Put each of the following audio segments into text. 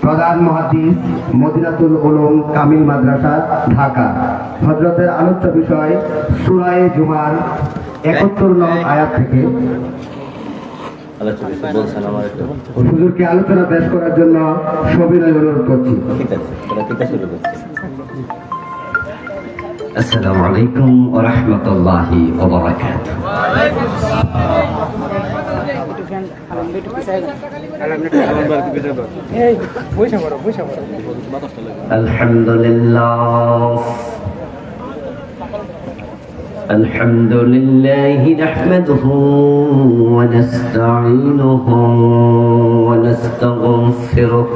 প্রধান মুহাদ্দিস মদিনাতুল উলুম কামিল মাদ্রাসা ঢাকা। হযরতের আলোচ্য বিষয় সূরা জুমার ৭১ নং আয়াত থেকে হুজুরকে আলোচনা পেশ করার জন্য সবিনয় অনুরোধ করছি। আসসালামু আলাইকুম ওয়া রাহমাতুল্লাহি ওয়া বারাকাতুহু। الحمد لله نحمده ونستعينه ونستغفره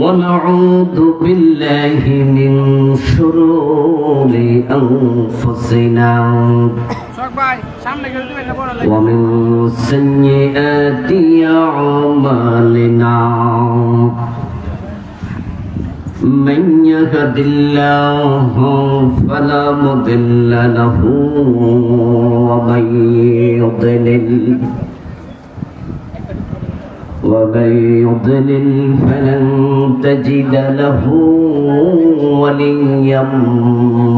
ونعوذ بالله من شرور أنفسنا ومن سيئات أعمالنا من يهد الله فلا مضل له ومن يضلل فلن تجد له وليا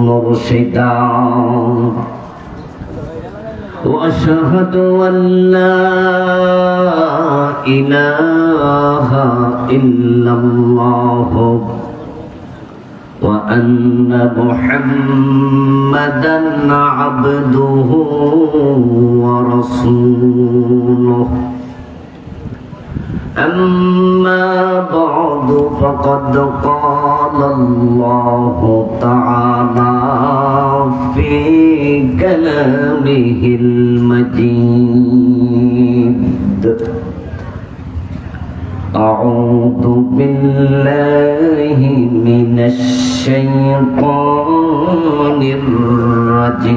مرشدا وأشهد أن لا إله إلا الله وأن محمدا عبده ورسوله أما بعد فقد قال الله تعالى في كلامه المجيد أعوذ بالله من الشيطان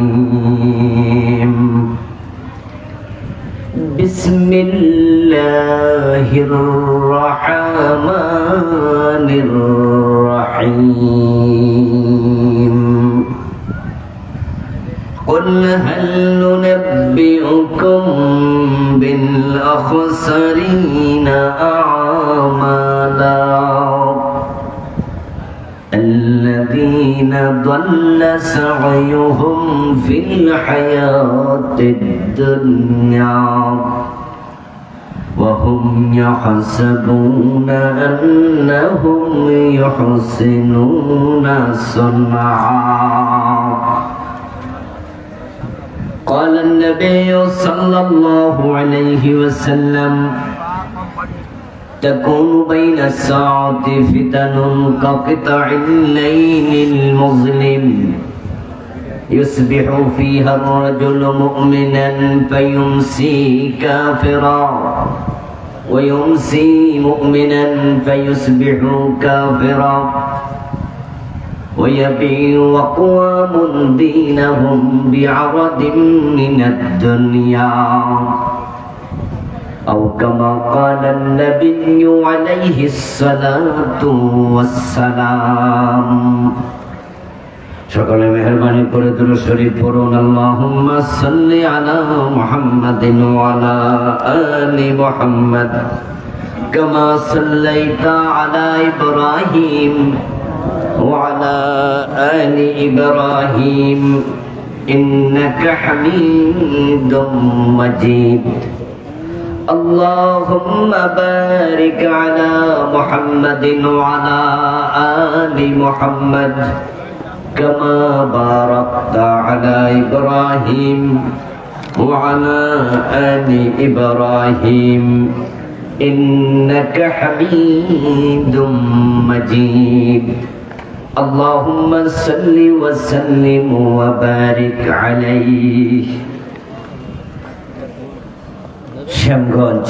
الرجيم بسم الله الرحمن الرحيم قل هل ننبئكم بالأخسرين أعمالا الذين ضل سعيهم في الحياة الدنيا وهم يحسبون أنهم يحسنون صنعا قال النبي صلى الله عليه وسلم تكون بين الساعة فتن كقطع الليل المظلم يصبح فيها الرجل مؤمنا فيمسي كافرا ويمسي مؤمنا فيصبح كافرا ويبيع أقوام دينهم بعرض من الدنيا أو كما قال النبي عليه الصلاة والسلام সকলে মেহেরবানি করে দুরূদ শরীফ পড়ুন। আল্লাহুম্মা সাল্লি আলা মুহাম্মাদিন ওয়া আলা আলি মুহাম্মাদ কামা সাল্লাইতা আলা ইব্রাহিম ওয়া আলা আলি ইব্রাহিম ইন্নাকা হামিদুম মাজিদ। اللهم بارك على محمد وعلى آل محمد كما باركت على إبراهيم وعلى آل إبراهيم إنك حميد مجيد اللهم صل وسلم وبارك عليه। শ্যামগঞ্জ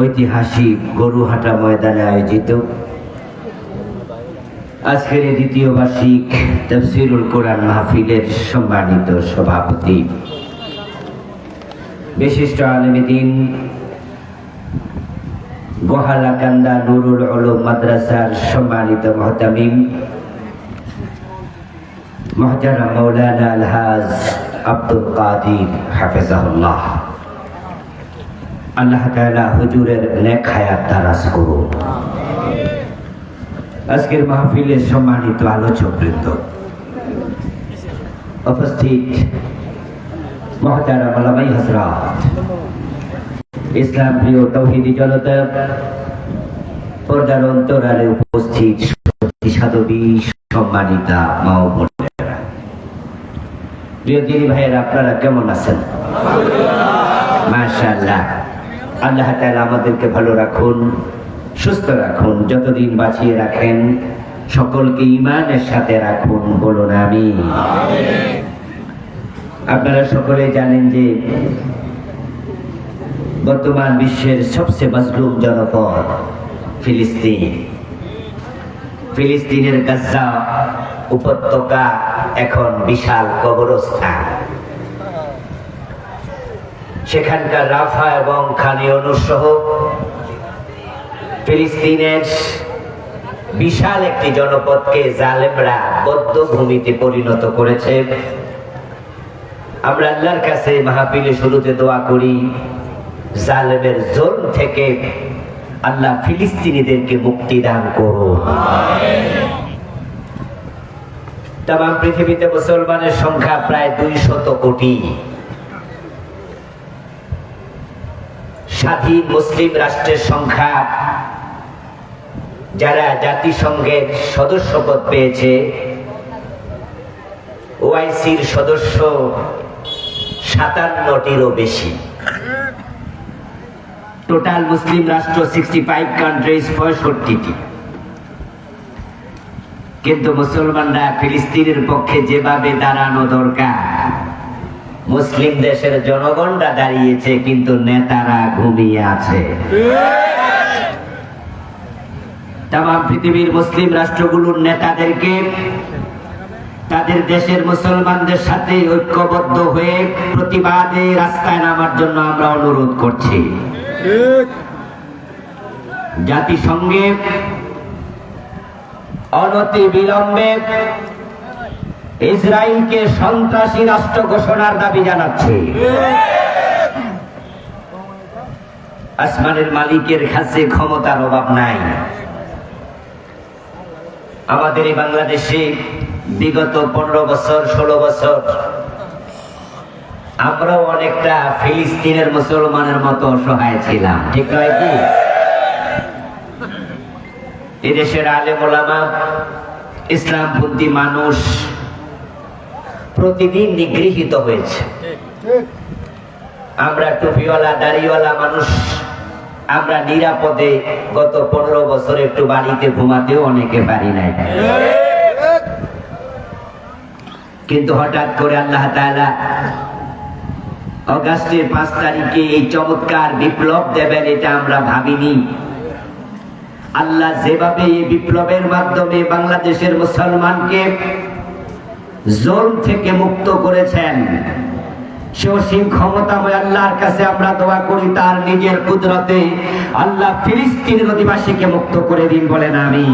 ঐতিহাসিক গরুহাটা ময়দানে আয়োজিত আজকের দ্বিতীয় বার্ষিক তাফসীরুল কোরআন মাহফিলের সম্মানিত সভাপতি বিশিষ্ট আলেমে দ্বীন গোহালাকান্দা নুরুল উলুম মাদ্রাসার সম্মানিত মুহতামিম মুহতারাম মাওলানা আলহাজ আব্দুল কাদির হাফিজাহুল্লাহ, আল্লাহ তাআলা হুজুরের নেক হায়াত দারাজ করুন। আজকের মাহফিলের সম্মানিত আলোচকবৃন্দ, উপস্থিত মুহতারাম ওলামায়ে হযরত, ইসলাম প্রিয় তৌহিদি জনতা, পর্দার অন্তরালে উপস্থিত সতী সাধবী, সম্মানিতা মা ও বোনেরা, প্রিয় দিনী ভাইয়েরা, আপনারা কেমন আছেন? মাশাআল্লাহ। আল্লাহ তাআলা আমাদেরকে ভালো রাখুন, সুস্থ রাখুন, যতদিন বাঁচিয়ে রাখেন সকলকে ঈমানের সাথে রাখুন, বলুন আমিন। আপনারা সকলে জানেন যে বর্তমান বিশ্বের সবচেয়ে মজলুম জনপদ ফিলিস্তিন। ফিলিস্তিনের গাজা উপত্যকা এখন বিশাল কবরস্থান। সেখানকার রাফা এবং খান ইউনুস সহ ফিলিস্তিনের বিশাল একটি জনপদকে জালেমরা বদ্ধভূমিতে পরিণত করেছে। আমরা আল্লাহর কাছে মাহফিলে শুরুতে দোয়া করি, জালেমের জুলম থেকে আল্লাহ ফিলিস্তিনিদেরকে মুক্তি দান করুন। তামাম পৃথিবীতে মুসলমানের সংখ্যা প্রায় 200 কোটি। স্বাধীন মুসলিম রাষ্ট্রের সংখ্যা, যারা জাতিসংঘের সদস্যপদ পেয়েছে, ওআইসির সদস্য 57টিরও বেশি। টোটাল মুসলিম রাষ্ট্র 65 কান্ট্রিজ, 65টি। কিন্তু মুসলমানরা ফিলিস্তিনের পক্ষে যেভাবে দাঁড়ানো দরকার, মুসলিম দেশের জনগণরা দাঁড়িয়েছে, কিন্তু নেতারা ঘুমিয়ে আছে। তামাম পৃথিবীর মুসলিম রাষ্ট্রগুলোর নেতাদেরকে তাদের দেশের মুসলমানদের সাথে ঐক্যবদ্ধ হয়ে প্রতিবাদে রাস্তায় নামার জন্য আমরা অনুরোধ করছি। জাতিসংঘে অনতি বিলম্বে ইসরায়েলকে সন্ত্রাসী রাষ্ট্র ঘোষণার দাবি জানাচ্ছে। আসমানের মালিকের কাছে ক্ষমতার অভাব নাই। আমাদের এই বাংলাদেশে বিগত 15 বছর 16 বছর আমরাও অনেকটা ফিলিস্তিনের মুসলমানের মতো অসহায় ছিলাম, ঠিক নয় কি? এদেশের আলেম ওলামা, ইসলামপন্থী মানুষ প্রতিদিন নিগৃহীত হয়েছে। আমরা টুপিওয়ালা দাড়িওয়ালা মানুষ, আমরা নিরাপদে গত 15 বছর একটু বাড়িতে ঘুমাতেও অনেকে পারি নাই। কিন্তু হঠাৎ করে আল্লাহ তাআলা অগাস্টের 5 তারিখে এই চমৎকার বিপ্লব দেবেন, এটা আমরা ভাবিনি। আল্লাহ যেভাবে এই বিপ্লবের মাধ্যমে বাংলাদেশের মুসলমানকে জুলম থেকে মুক্ত করেছেন, সে অসীম ক্ষমতাময় আল্লাহর কাছে আমরা দোয়া করি, তার নিজের কুদরতে আল্লাহ ফিলিস্তিনের অধিবাসীকে মুক্ত করে দিন, বলেন আমিন।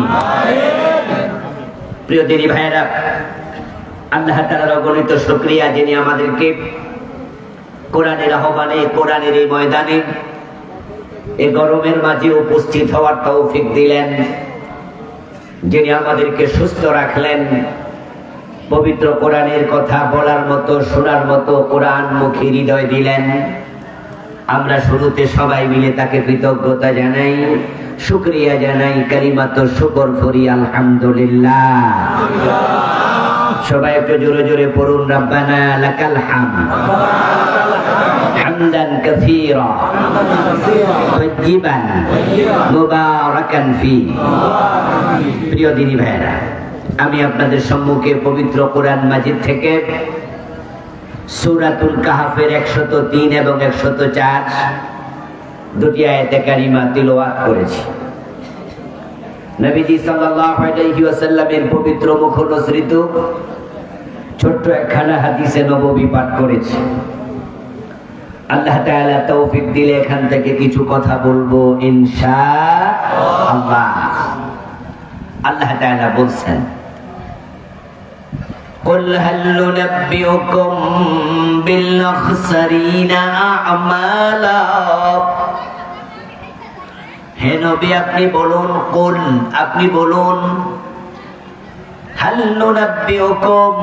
প্রিয় দিনী ভাইয়েরা, আল্লাহ তাআলার অগণিত শুকরিয়া, যিনি আমাদেরকে কোরআনের আহ্বানে, কোরআনের এই ময়দানে এই গরমের মাঝে উপস্থিত হওয়ার তৌফিক দিলেন, যিনি আমাদেরকে সুস্থ রাখলেন, পবিত্র কোরআনের কথা বলার মতো, শোনার মতো কোরআনমুখী হৃদয় দিলেন। আমরা শুরুতে সবাই মিলে তাকে কৃতজ্ঞতা জানাই, শুকরিয়া জানাই, কালিমাত শুকর করি, আলহামদুলিল্লাহ। সবাই একটু জোরে জোরে পড়ুন, রাব্বানা লাকাল হামদ হামদান কাসীরা তাইয়িবান মুবারাকান ফি। প্রিয় দিনী ভাইরা, আমি আপনাদের সম্মুখে পবিত্র কোরআন মাজিদ থেকে সূরাতুল কাহফের 103 এবং 104 দুটি আয়াতে কারিমা তিলাওয়াত করেছি। নবীজি সাল্লাল্লাহু আলাইহি ওয়াসাল্লামের পবিত্র মুখ নসৃত ছোট্ট একখানা হাদিসে নববী পাঠ করেছি। আল্লাহ তাআলা তৌফিক দিলে এখান থেকে কিছু কথা বলবো ইনশাআল্লাহ। আল্লাহ তাআলা বলছেন, قل هل ننبئكم بالأخسرين أعمالا হে নবী আপনি বলুন, কুল আপনি বলুন, হাল নুনাব্বিউকুম,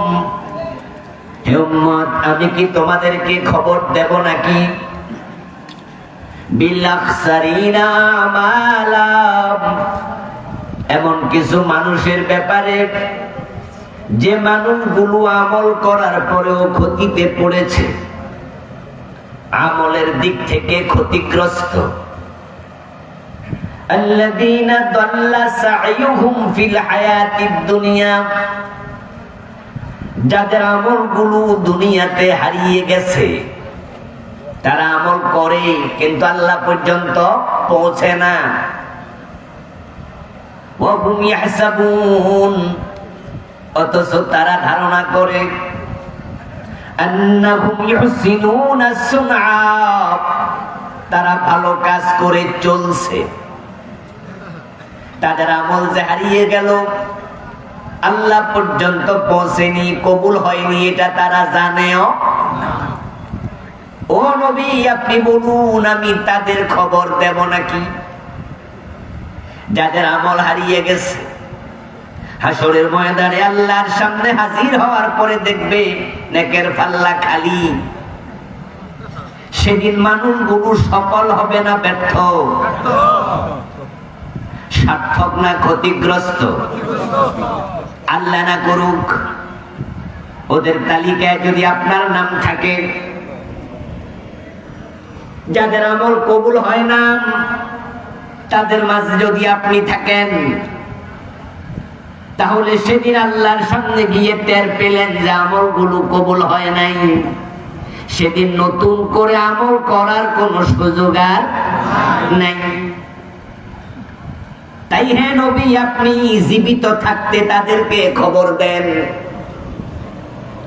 হে উম্মত আমি কি তোমাদেরকে খবর দেব নাকি, বিল আখসারিনা আমালা, এমন কিছু মানুষের ব্যাপারে যে মানুষগুলো আমল করার পরেও ক্ষতিতে পড়েছে, আমলের দিক থেকে ক্ষতিগ্রস্ত। আল্লাযীনা দাল্লা সা'য়ুহুম ফিল হায়াতিদ দুনিয়া, যাদের আমলগুলো দুনিয়াতে হারিয়ে গেছে, তারা আমল করে কিন্তু আল্লাহ পর্যন্ত পৌঁছে না। ওয়া হুম ইয়াহসাবুন, অথচ তারা ধারণা করে আন্নাহুম ইউহসিনুনা সুনআ, তারা ভালো কাজ করে চলছে। তাদের আমল যে হারিয়ে গেল, আল্লাহ পর্যন্ত পৌঁছেনি, কবুল হয়নি, এটা তারা জানেও না। ও নবী আপনি বলুন আমি তাদের খবর দেব নাকি, যাদের আমল হারিয়ে গেছে, হাসরের ময়দানে আল্লাহর সামনে হাজির হওয়ার পরে দেখবে নেকের পাল্লা খালি। সেদিন মানুষগুলো সফল হবে না ব্যর্থ, সার্থক না ক্ষতিগ্রস্ত? আল্লাহ না করুক ওদের তালিকায় যদি আপনার নাম থাকে। যাদের আমল কবুল হয় না, তাদের মাঝে যদি আপনি থাকেন, তাহলে সেদিন আল্লাহর সামনে গিয়ে টের পেলেন যে আমলগুলো কবুল হয় নাই, সেদিন নতুন করে আমল করার কোন সুযোগ আর নাই। তাই হে নবী আপনি জীবিত থাকতে তাদেরকে খবর দেন,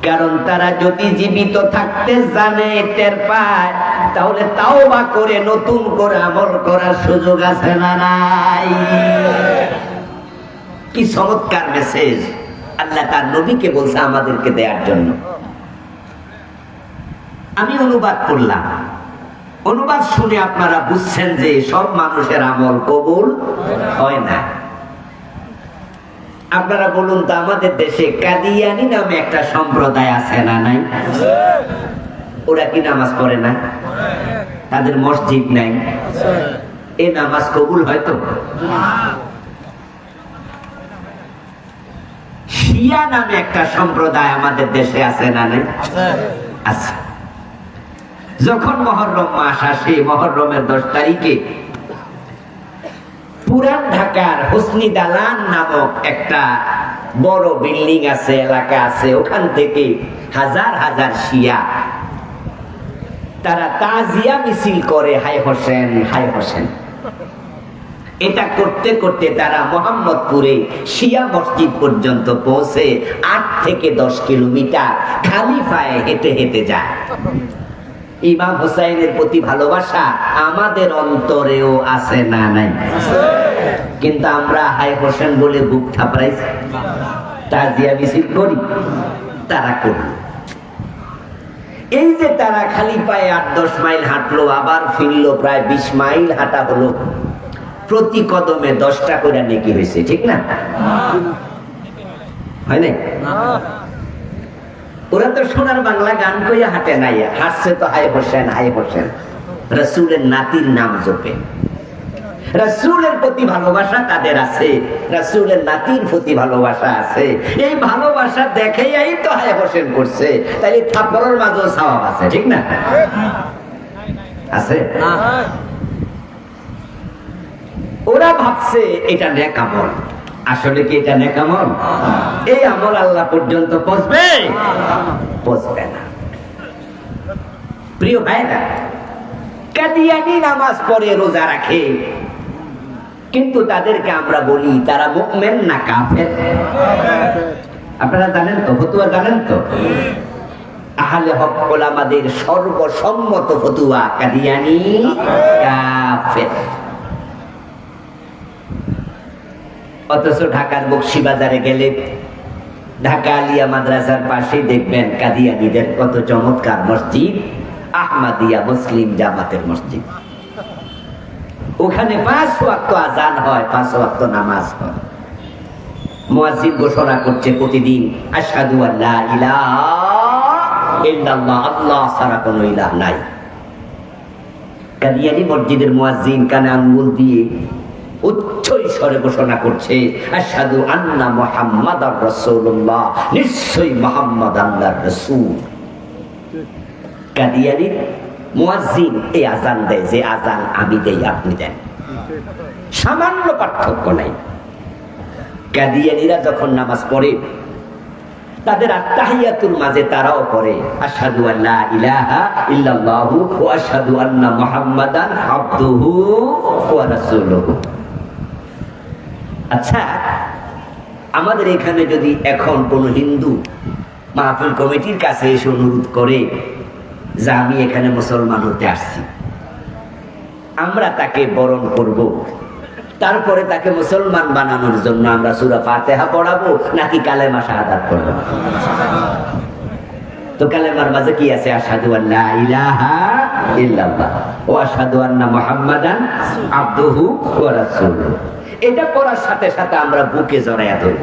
কারণ তারা যদি জীবিত থাকতে জানে, টের পায়, তাহলে তাওবা করে নতুন করে আমল করার সুযোগ আছে না নাই? কি চমৎকার মেসেজ আল্লাহ তার নবীকে বলছে আমাদেরকে দেওয়ার জন্য। আমি অনুবাদ করলাম, অনুবাদ শুনে আপনারা বুঝছেন যে সব মানুষের আমল কবুল হয় না। আপনারা বলুন তো, আমাদের দেশে কাদিয়ানি নামে একটা সম্প্রদায় আছে না নাই? ওরা কি নামাজ পড়ে না? তাদের মসজিদ নাই, এ নামাজ কবুল হয়তো? শিয়া নামে একটা সম্প্রদায় আমাদের দেশে আছে না নাই? আছে। যখন মহররম মাস আসে, মহররমের 10 তারিখে পুরান ঢাকার হোসনি দালান নামক একটা বড় বিল্ডিং আছে, এলাকা আছে, ওখান থেকে হাজার হাজার শিয়া তারা তাজিয়া মিছিল করে, হায় হোসেন হায় হোসেন। এটা করতে করতে তারা মোহাম্মদপুরে শিয়া মসজিদ পর্যন্ত পৌঁছে 8 থেকে 10 কিলোমিটার খালি পায়ে হেঁটে হেঁটে যায়। ইমাম হুসাইনের প্রতি ভালোবাসা আমাদের অন্তরেও আছে না নাই? কিন্তু আমরা হায় হোসেন বলে বুক থাপড়াই, তাজিয়া মিছিল করি, তারা করল। এই যে তারা খালি পায়ে 8-10 মাইল হাঁটলো, আবার ফিরলো, প্রায় 20 মাইল হাঁটা হলো, প্রতি কদমে 10টা করে নেকি হয়েছে, ঠিক না? হয় না? ওরা তো সোনার বাংলা গান কইয়া হাঁটে নাই, হাসছে তো হায় হোসেন হায় হোসেন। রাসূলের নাতির নাম জপে, রাসূলের প্রতি ভালোবাসা তাদের আছে, রাসূলের নাতির প্রতি ভালোবাসা আছে। এই ভালোবাসা দেখেই তো হায় হোসেন করছে, তাই থাপ্পড়ের মাঝেও সওয়াব আছে, ঠিক না? আছে। ওরা ভাবছে এটা নেক আমল, আসলে কি এটা নেক আমল? এই আমল আল্লাহ পর্যন্ত পৌঁছবে? পৌঁছবে না। প্রিয় ভাইরা, কাদিয়ানি নামাজ পড়ে, রোজা রাখে, কিন্তু তাদেরকে আমরা বলি তারা মুমিন না কাফের? আপনারা জানেন তো, ফতুয়া জানেন তো? আহলে হক ওলামাদের সর্বসম্মত ফতুয়া, কাদিয়ানি কাফের। অথচ ঢাকার বকশীবাজারে গেলে, ঢাকা আলিয়া মাদ্রাসার পাশে দেখবেন কাদিয়ানীদের কত চমৎকার মসজিদ, আহমদিয়া মুসলিম জামাতের মসজিদ। ওখানে 5 ওয়াক্ত আজান হয়, 5 ওয়াক্ত নামাজ হয়। মুয়াজ্জিন ঘোষণা করছে প্রতিদিন, আশহাদু আল্লা ইলাহা ইল্লাল্লাহ, আল্লাহ ছাড়া কোনো ইলাহ নাই। কাদিয়ানী মসজিদের মুয়াজ্জিন কানে আঙ্গুল দিয়ে উচ্চ স্বরে ঘোষণা করছে, আশহাদু আন্না মুহাম্মাদার রাসূলুল্লাহ, নিশ্চয়ই মুহাম্মদ আল্লাহর রাসূল। কাদিয়ানীর মুয়াজ্জিন এই আজান দেয় যে আজান আমি দেই, আপনি দেন, সামান্য পার্থক্য নাই। কাদিয়ানীরা যখন নামাজ পড়ে তাদের আত্তাহিয়াতুর মাঝে তারাও পড়ে আশহাদু আল্লা ইলাহা ইল্লাল্লাহু ওয়া আশহাদু আন্না মুহাম্মাদান আবদুহু ওয়া রাসূলুহু। আচ্ছা, আমাদের এখানে যদি এখন কোন হিন্দু মাহফিল কমিটির কাছে এসে অনুরোধ করে যে আমি এখানে মুসলমান হতে আসছি, আমরা তাকে বরণ করব, তারপরে তাকে মুসলমান বানানোর জন্য আমরা সূরা ফাতিহা পড়াবো নাকি কালেমা শাহাদাত পড়াবো? তো কালেমার মাঝে কি আছে? আশহাদু আল্লা ইলাহা ইল্লাল্লাহ ওয়া আশহাদু আন্না মুহাম্মাদান আবদুহু ওয়া রাসূলুহু। এটা পড়ার সাথে সাথে আমরা বুকে জড়ায়া ধরব,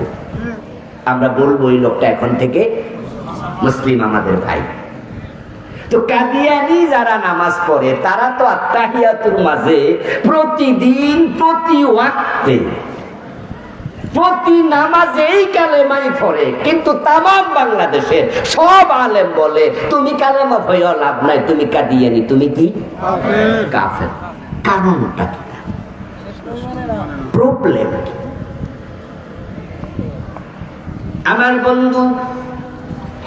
আমরা বলবো এই লোকটা এখন থেকে মুসলিম, আমাদের ভাই। তো কাদিয়ানী যারা নামাজ পড়ে তারা তো আত্তাহিয়াতুর মাঝে প্রতিদিন প্রতি ওয়াক্তে প্রতি নামাজেই কালেমাই পড়ে, কিন্তু তামাম বাংলাদেশের সব আলেম বলে তুমি কালেমা পড়েও লাভ নাই, তুমি কাদিয়ানী, তুমি কি কাফের। কারণটা কি? প্রবলেম কি? আমার বন্ধু,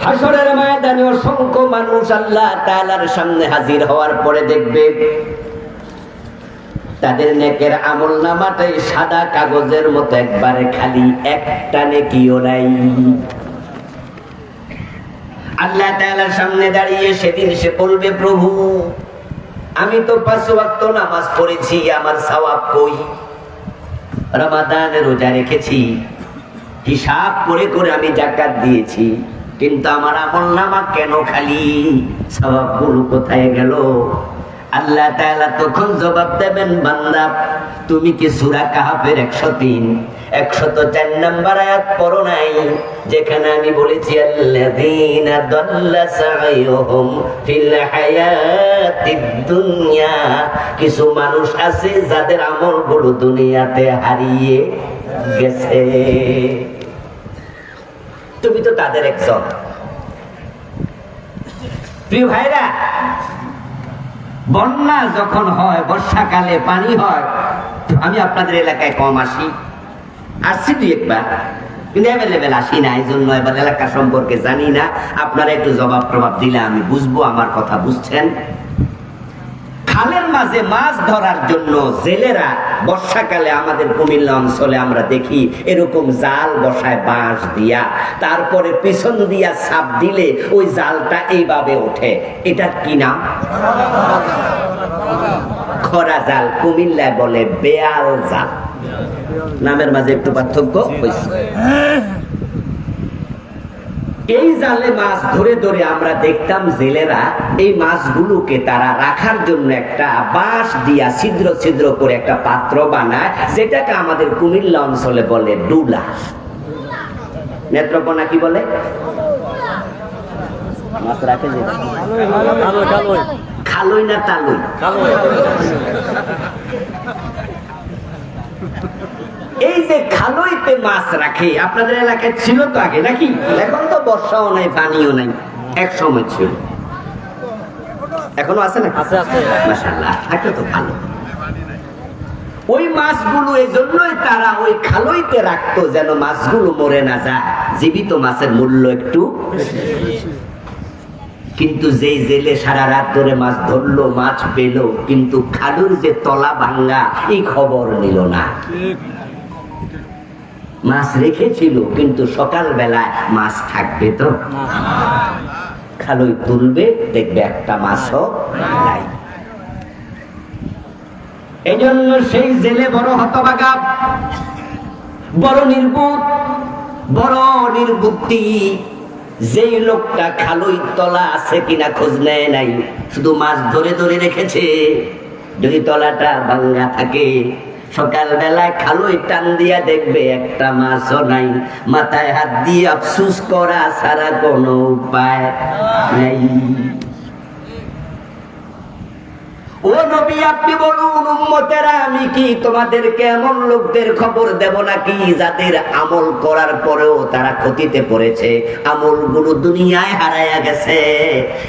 হাসরের ময়দানে অসংখ্য মানুষ আল্লাহ তাআলার সামনে হাজির হওয়ার পরে দেখবে তাদের নেকের আমলনামাটাই সাদা কাগজের মতো একবারে খালি, একটা নেকিও নাই। আল্লাহ তাআলার সামনে দাঁড়িয়ে সেদিন সে বলবে, প্রভু আমি তো 5 ওয়াক্ত নামাজ পড়েছি, আমার সওয়াব কই? রমাদানে রোজা রেখেছি, হিসাব করে করে আমি যাকাত দিয়েছি, কিন্তু আমার আমলনামা কেন খালি? সওয়াবগুলো কোথায় গেল? আল্লাহ তাআলা তখন জবাব দেবেন, বান্দা তুমি কি সূরা কাহফের 103 104 নম্বর আয়াত পড়ো নাই, যেখানে আমি বলেছি আল্লাযীনা দাল্লা সা'য়ুহুম ফিল হায়াতিদ দুনিয়া, কিছু মানুষ আছে যাদের আমলগুলো দুনিয়াতে হারিয়ে গেছে। তুমি তো তাদের একজন। প্রিয় ভাইরা, বন্যা যখন হয়, বর্ষাকালে পানি হয়, আমি আপনাদের এলাকায় কম আসি, আসছি 2-1 কিন্তু অ্যাভেলেবেল আসি না, এই জন্য এবার এলাকা সম্পর্কে জানি না। আপনারা একটু জবাব প্রভাব দিলে আমি বুঝবো আমার কথা বুঝছেন। খালের মাঝে মাছ ধরার জন্য জেলেরা বর্ষাকালে আমাদের কুমিল্লা অঞ্চলে আমরা দেখি এরকম জাল বসায় বাঁশ দিয়া, তারপরে পিছন দিয়া চাপ দিলে ওই জালটা এইভাবে ওঠে। এটার কি নাম? খরা জাল, কুমিল্লায় বলে বেয়াল জাল। নামের মাঝে একটু পার্থক্য হয়েছে। এই জালে মাছ ধরে ধরে আমরা দেখতাম জেলেরা এই মাছগুলোকে তারা রাখার জন্য একটা বাঁশ দিয়া ছিদ্র ছিদ্র করে একটা পাত্র বানায়, যেটাকে আমাদের কুমিল্লা অঞ্চলে বলে ডুলা। নেত্রকোনা কি বলে? মাছ রাখে যে খালই না তালুই? এই যে খালইতে মাছ রাখে, আপনাদের এলাকায় ছিল তো আগে নাকি? এখন তো বর্ষাও নাই, পানিও নাই, এক সময় ছিল। এখনো আছে না? মাশাআল্লাহ, থাকলে তো ভালো। ওই মাছগুলো এই জন্যই তারা ওই খালইতে রাখতো যেন মাছগুলো মরে না যায়, জীবিত মাছের মূল্য একটু। কিন্তু যেই জেলে সারা রাত ধরে মাছ ধরলো, মাছ পেল, কিন্তু খালুর যে তলা ভাঙ্গা এই খবর নিল না। মাছ রেখেছিল কিন্তু সকাল বেলায় মাছ থাকবে তো? খালই তুলবে, দেখবে একটা মাছও নাই। এই জন্য সেই জেলে বড় হতভাগা, বড় নির্বুদ্ধ, বড় নির্বুদ্ধি। যেই লোকটা খালই তলা আছে কিনা খোঁজ নেয় নাই, শুধু মাছ ধরে ধরে রেখেছে, যদি তলাটা ভাঙ্গা থাকে, সকালবেলায় খালুই টান দিয়া দেখবে একটা মাছও নাই, মাথায় হাত দিয়ে আফসুস করা ছাড়া কোনো উপায় নাই। ও নবী, আপনি বলুন উম্মতেরা, আমি কি তোমাদেরকে এমন লোকদের খবর দেব নাকি যাদের আমল করার পরেও তারা ক্ষতিতে পড়েছে, আমলগুলো দুনিয়ায় হারায়া গেছে,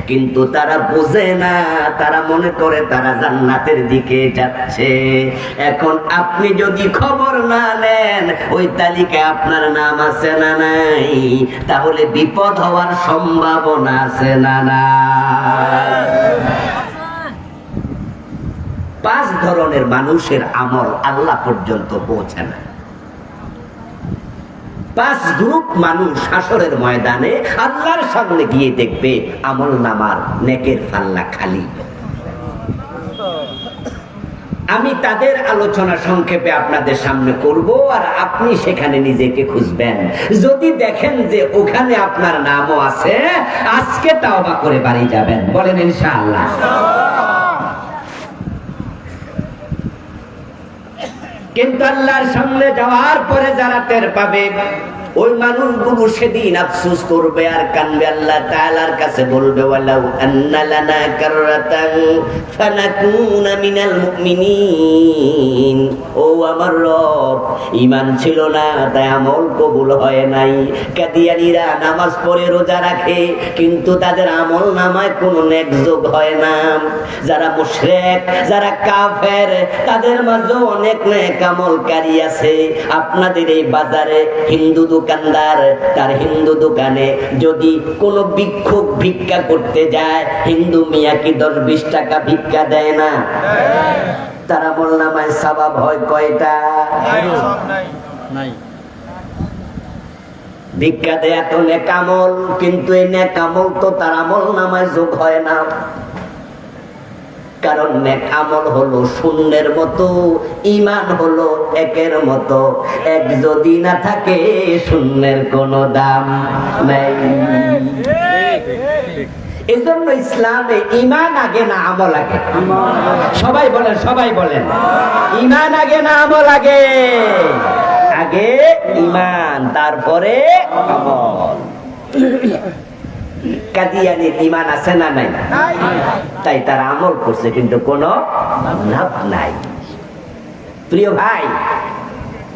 কিন্তু তারা বোঝে না, তারা মনে করে তারা জান্নাতের দিকে যাচ্ছে। এখন আপনি যদি খবর না নেন ওই তালিকায় আপনার নাম আছে না নাই, তাহলে বিপদ হওয়ার সম্ভাবনা আছে না নাই। 5 ধরনের মানুষের আমল আল্লাহ পর্যন্ত পৌঁছে না। 5 গ্রুপ মানুষ হাসরের ময়দানে আল্লাহর সামনে গিয়ে দেখবে আমল নামার নেকের পাল্লা খালি। আমি তাদের আলোচনা সংক্ষেপে আপনাদের সামনে করব, আর আপনি সেখানে নিজেকে খুঁজবেন। যদি দেখেন যে ওখানে আপনার নামও আছে, আজকে তাওবা করে বাড়ি যাবেন, বলেন ইনশাআল্লাহ। কিন্তু আল্লাহর সামনে যাওয়ার পরে যারা টের পাবে, ওই মানুষগুলো সেদিন আফসোস করবে আর কানবে, আল্লাহ তাআলার কাছে বলবে, ওয়ালাউ আন্না লানা কাররাতান ফানাকুনা মিনাল মুমিনিন। ও আমার রব, ঈমান ছিল না তাই আমল কবুল হয় নাই। কাদিয়ানীরা নামাজ পড়ে রোজা রাখে, কিন্তু তাদের আমল নামায় কোনো নেক যোগ হয় না। যারা মুশরিক, যারা কাফের, তাদের মাঝে অনেক নেক আমলকারী আছে। আপনাদের এই বাজারে হিন্দু দোকানদার তার হিন্দু দোকানে যদি কোনো ভিক্ষুক ভিক্ষা করতে যায়, হিন্দু মিয়া কি 10-20 টাকা ভিক্ষা দেয় না? তার আমল নামায় সওয়াব হয় কয়টা? ভিক্ষা দেয়া তো নেক আমল, কিন্তু এই নেক আমল তো তার আমল নামায় যোগ হয় না। কারণ নেক আমল হলো শূন্যের মতো, ঈমান হলো একের মতো। এক যদি না থাকে শূন্যের কোনো দাম নাই। এজন্য ইসলামে ঈমান আগে না আমল আগে? সবাই বলেন, সবাই বলেন, ঈমান আগে না আমল আগে? আগে ঈমান, তারপরে আমল। কাদিয়ানির ঈমান আছে না নাই? তাই তারা আমল করছে কিন্তু কোনো লাভ নাই। প্রিয় ভাই,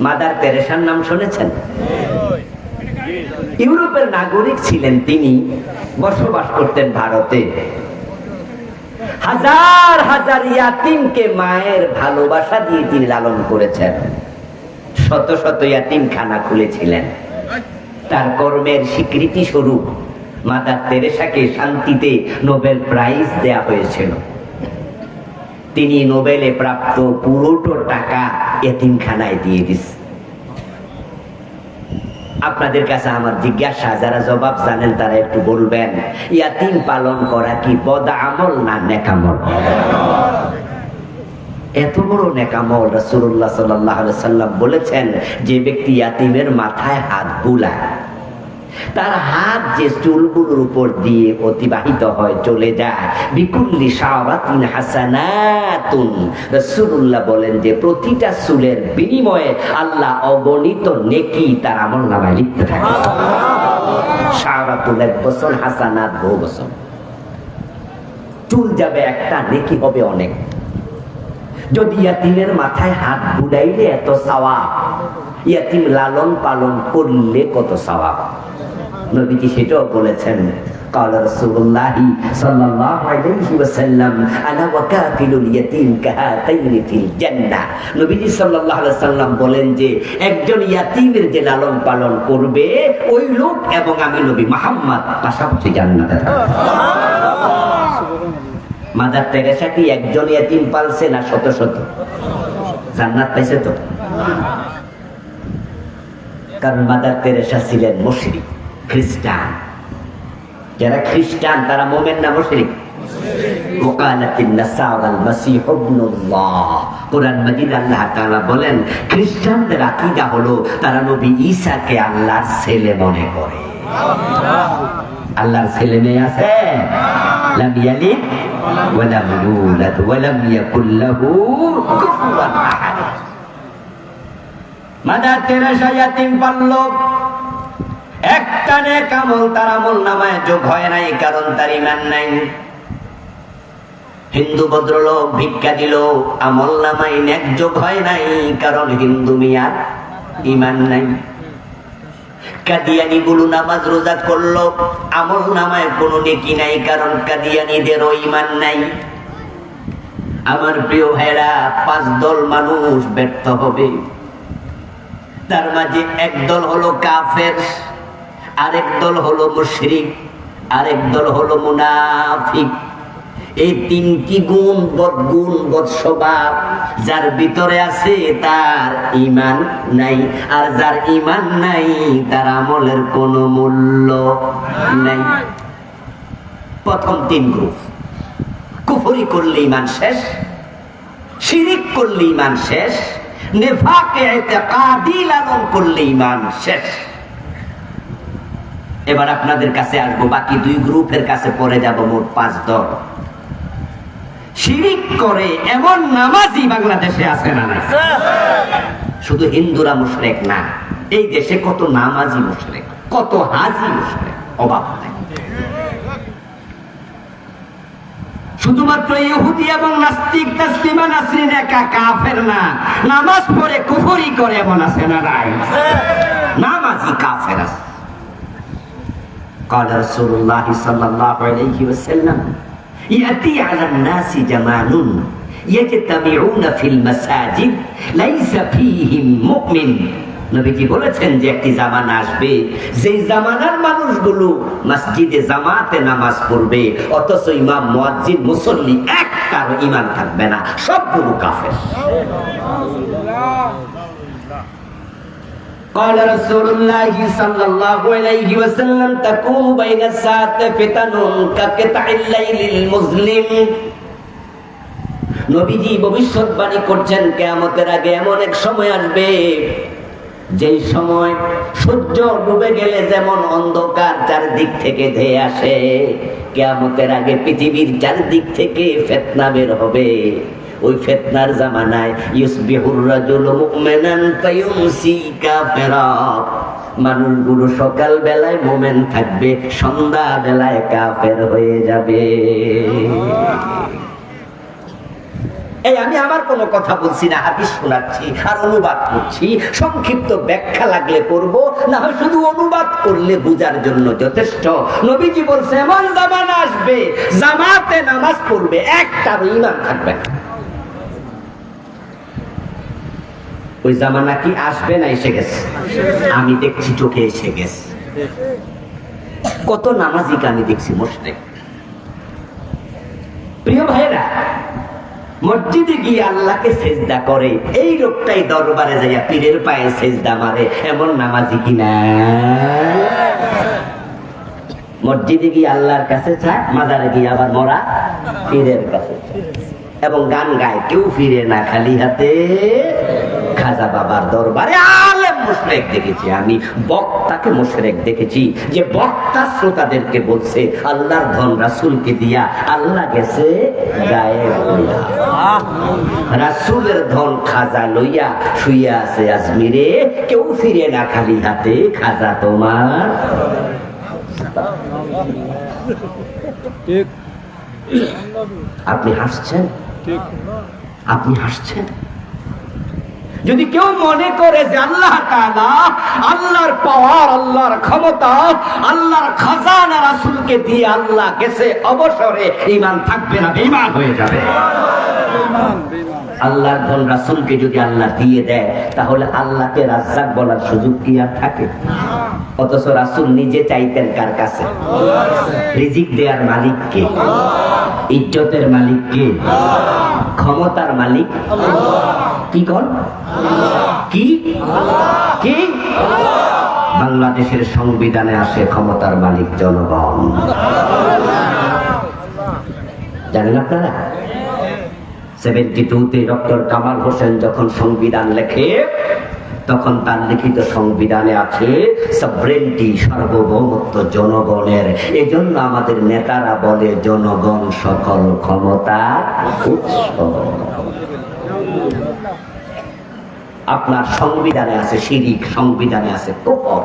মাদার তেরেসার নাম শুনেছেন? ইউরোপের নাগরিক ছিলেন তিনি, বসবাস করতেন ভারতে। হাজার হাজার ইয়াতিমকে মায়ের ভালোবাসা দিয়ে তিনি লালন করেছেন। শত শত ইয়াতিমখানা খুলেছিলেন। তার কর্মের স্বীকৃতি স্বরূপ মাদার তেরেসাকে শান্তিতে নোবেল প্রাইজ দেয়া হয়েছিল। তিনি নোবেলে প্রাপ্ত পুরোটো টাকা এতিমখানায় দিয়ে দিয়েছেন। আপনাদের কাছে আমার জিজ্ঞাসা, যারা জবাব জানেন তারা একটু বলবেন, ইয়াতিম পালন করা কি বদ আমল না নেক আমল? এত বড় নেক আমল। রাসূলুল্লাহ সাল্লাল্লাহু আলাইহি সাল্লাম বলেছেন, যে ব্যক্তি ইয়াতিমের মাথায় হাত বুলায়, তার হাত যে চুলগুলোর উপর দিয়ে অতিবাহিত হয়, চলে যায়, বিকুল্লি শাওরাতিন হাসানাতুন। রাসূলুল্লাহ বলেন যে প্রতিটা চুলের বিনিময়ে আল্লাহ অগণিত নেকি তার আমলনামায় লিখতে থাকে। শাওরাতুল 1 বছর, হাসানাত 2 বছর। চুল যাবে একটা, নেকি হবে অনেক। যদি ইয়াতিমের মাথায় হাত বুলাইলে এত সওয়াব, ইয়াতিম লালন পালন করলে কত সওয়াব। নবীজি সেটাও বলেছেন, قال رسول الله صلى الله عليه وسلم انا وكافل اليتيم كهاتين في الجنه। নবীজি সাল্লাল্লাহু আলাইহি সাল্লাম বলেন যে একজন ইয়াতিমের যে লালন পালন করবে ওই লোক এবং আমি নবী মুহাম্মদ পাশাপাশি জান্নাতে থাকবে। মাদার তেরেসা কি একজন ইয়াতিম পালছে না শত শত? জান্নাত পাইছে তো? কারণ মাদার তেরেসা ছিলেন মুশরিক, খ্রিস্টান। যারা খ্রিস্টান তারা মুমিন না মুশরিক? ওয়াকালাতিন নাসারাল মাসীহ ইবনুল্লাহ। কুরআন মাজিদ আল্লাহ তাআলা বলেন, খ্রিস্টানদের আকীদা হলো তারা নবী ঈসাকে আল্লাহর ছেলে মনে করে। আল্লাহর ছেলে মেয়ে আছে? লাম ইয়ালিদ ওয়ালাম ইউলাদ ওয়ালাম ইয়াকুল লাহু কুফুয়ান আহাদ। মাদার তেরেসা ইয়াতীম পালল, একটা নেক আমল তার আমলনামায় যোগ হয় নাই, কারণ তার ঈমান নাই। হিন্দু ভদ্রলোক ভিক্ষা দিল, আমলনামায় নেক যোগ হয় নাই, কারণ হিন্দু মিয়ার ঈমান নাই। কাদিয়ানি গুলো নামাজ রোজা করলো, আমলনামায় কোনো নেকি নাই, কারণ কাদিয়ানিদেরও ঈমান নাই। আমার প্রিয় ভাইরা, 5 দল মানুষ ব্যর্থ হবে। তার মাঝে এক দল হলো কাফের, আরেক দল হলো মুশরিক, আরেক দল হলো মুনাফিক। এই 3টি গুণ, বদগুণ, বদস্বভাব যার ভিতরে আছে তার ঈমান নাই, আর যার ঈমান নাই তার আমলের কোনো মূল্য নাই। প্রথম 3 গ্রুপ। কুফরি করলে ঈমান শেষ, শিরিক করলে ঈমান শেষ, নেফাকে ইতিকাদি লালন করলে ঈমান শেষ। এবার আপনাদের কাছে আসবো, বাকি 2 গ্রুপের কাছে পরে যাব। মোট 5 দল। শিরিক করে এমন নামাজি বাংলাদেশে আছে না নাই? শুধু হিন্দুরা মুশরিক না, এই দেশে কত নামাজি মুশরিক, কত হাজি মুশরিক, অভাব নাই। শুধুমাত্র ইহুদি এবং নাস্তিক তাসলিমা নাসরিন একা কাফের না, নামাজ পড়ে কুফরি করে এমন আছে না নাই? নামাজি কাফের আছে। قال رسول الله صلى الله عليه وسلم يأتي على الناس زمان يجتمعون في المساجد ليس فيهم مؤمن। নবীজি বলেছেন যে একটি জামানা আসবে, যে জামানার মানুষগুলো মসজিদে জামাতে নামাজ পড়বে, অথচ ইমাম, মুয়াজ্জিন, মুসল্লি একটারও ঈমান থাকবে না, সবগুলো কাফের। قال رسول الله صلى الله عليه وسلم تكون بين الساعة فتن كقطع الليل المظلم। নবীজি ভবিষ্যৎবাণী করছেন, কিয়ামতের আগে এমন এক সময় আসবে, যেই সময় সূর্য ডুবে গেলে যেমন অন্ধকার চারদিক থেকে ধেয়ে আসে, কিয়ামতের আগে পৃথিবীর চারদিক থেকে ফিতনা বের হবে। ওই ফিতনার জামানায় ইউসবিহুর রাজুলু মুমিনান ফায়ুমসি কাফিরা। মানুষগুলো সকাল বেলায় মুমিন থাকবে, সন্ধ্যা বেলায় কাফের হয়ে যাবে। এই আমি আমার কোনো কথা বলছি না, হাদিস শোনাচ্ছি আর অনুবাদ করছি। সংক্ষিপ্ত ব্যাখ্যা লাগলে করব, না হয় শুধু অনুবাদ করলে বোঝার জন্য যথেষ্ট। নবীজি বলছে এমন জামানা আসবে, জামাতে নামাজ পড়বে, একটারও ঈমান থাকবে না। ওই জামানা কি আসবে না এসে গেছে? আমি দেখছি, চোখে এসে গেছে। কত নামাজিকে আমি দেখছি মুশরিক। প্রিয় ভাইরা, মসজিদে গিয়ে আল্লাহকে সেজদা করে, এই লোকটাই দরবারে যাইয়া পীরের পায়ে সেজদা মারে, এমন নামাজি কিনা? মসজিদে গিয়ে আল্লাহর কাছে চায়, মাজারে গিয়ে আবার মরা পীরের কাছে চায়, এবং গান গায়, কেউ ফিরে না খালি হাতে খাজা বাবার দরবারে। আলেম মুশরিক দেখেছি আমি, বক্তাকে মুশরিক দেখেছি, যে বক্তা শ্রোতাদেরকে বলছে আল্লাহর ধন রাসূলকে দিয়া আল্লাহ গেছে গায়েব হইয়া। রাসূলের ধন খাজা লইয়া শুইয়া আছে আজমিরে, কেউ ফিরে না খালি হাতে, খাজা তোমার। আপনি হাসছেন, আপনি হাসছেন। যদি কেউ মনে করে যে আল্লাহ তাআলা, আল্লাহর পাওয়ার, আল্লাহর ক্ষমতা, আল্লাহর খাজানা রাসূলকে দিয়ে আল্লাহ গেছে অবসরে, ঈমান থাকবে না, বেঈমান হয়ে যাবে। আল্লাহর ধন রাসূলকে যদি আল্লাহ দিয়ে দেয়, তাহলে আল্লাহকে রাজ্জাক বলার সুযোগ কি আর থাকে? অথচ রাসূল নিজে চাইতেন কার কাছে? রিজিক দেওয়ার মালিক কে? ইজ্জতের মালিক কে? ক্ষমতার মালিক কি? কোন কি? কি? বাংলাদেশের সংবিধানে আসে ক্ষমতার মালিক জনগণ। জানেন আপনারা? 72-তে ডক্টর কামাল হোসেন যখন সংবিধান লেখে, তখন তার লিখিত সংবিধানে আছে সভরেন্টি, সার্বভৌমত্ব জনগণের। এজন্য আমাদের নেতারা বলে জনগণ সকল ক্ষমতার উৎস। আপনার সংবিধানে আছে শিরিক, সংবিধানে আছে কুফর।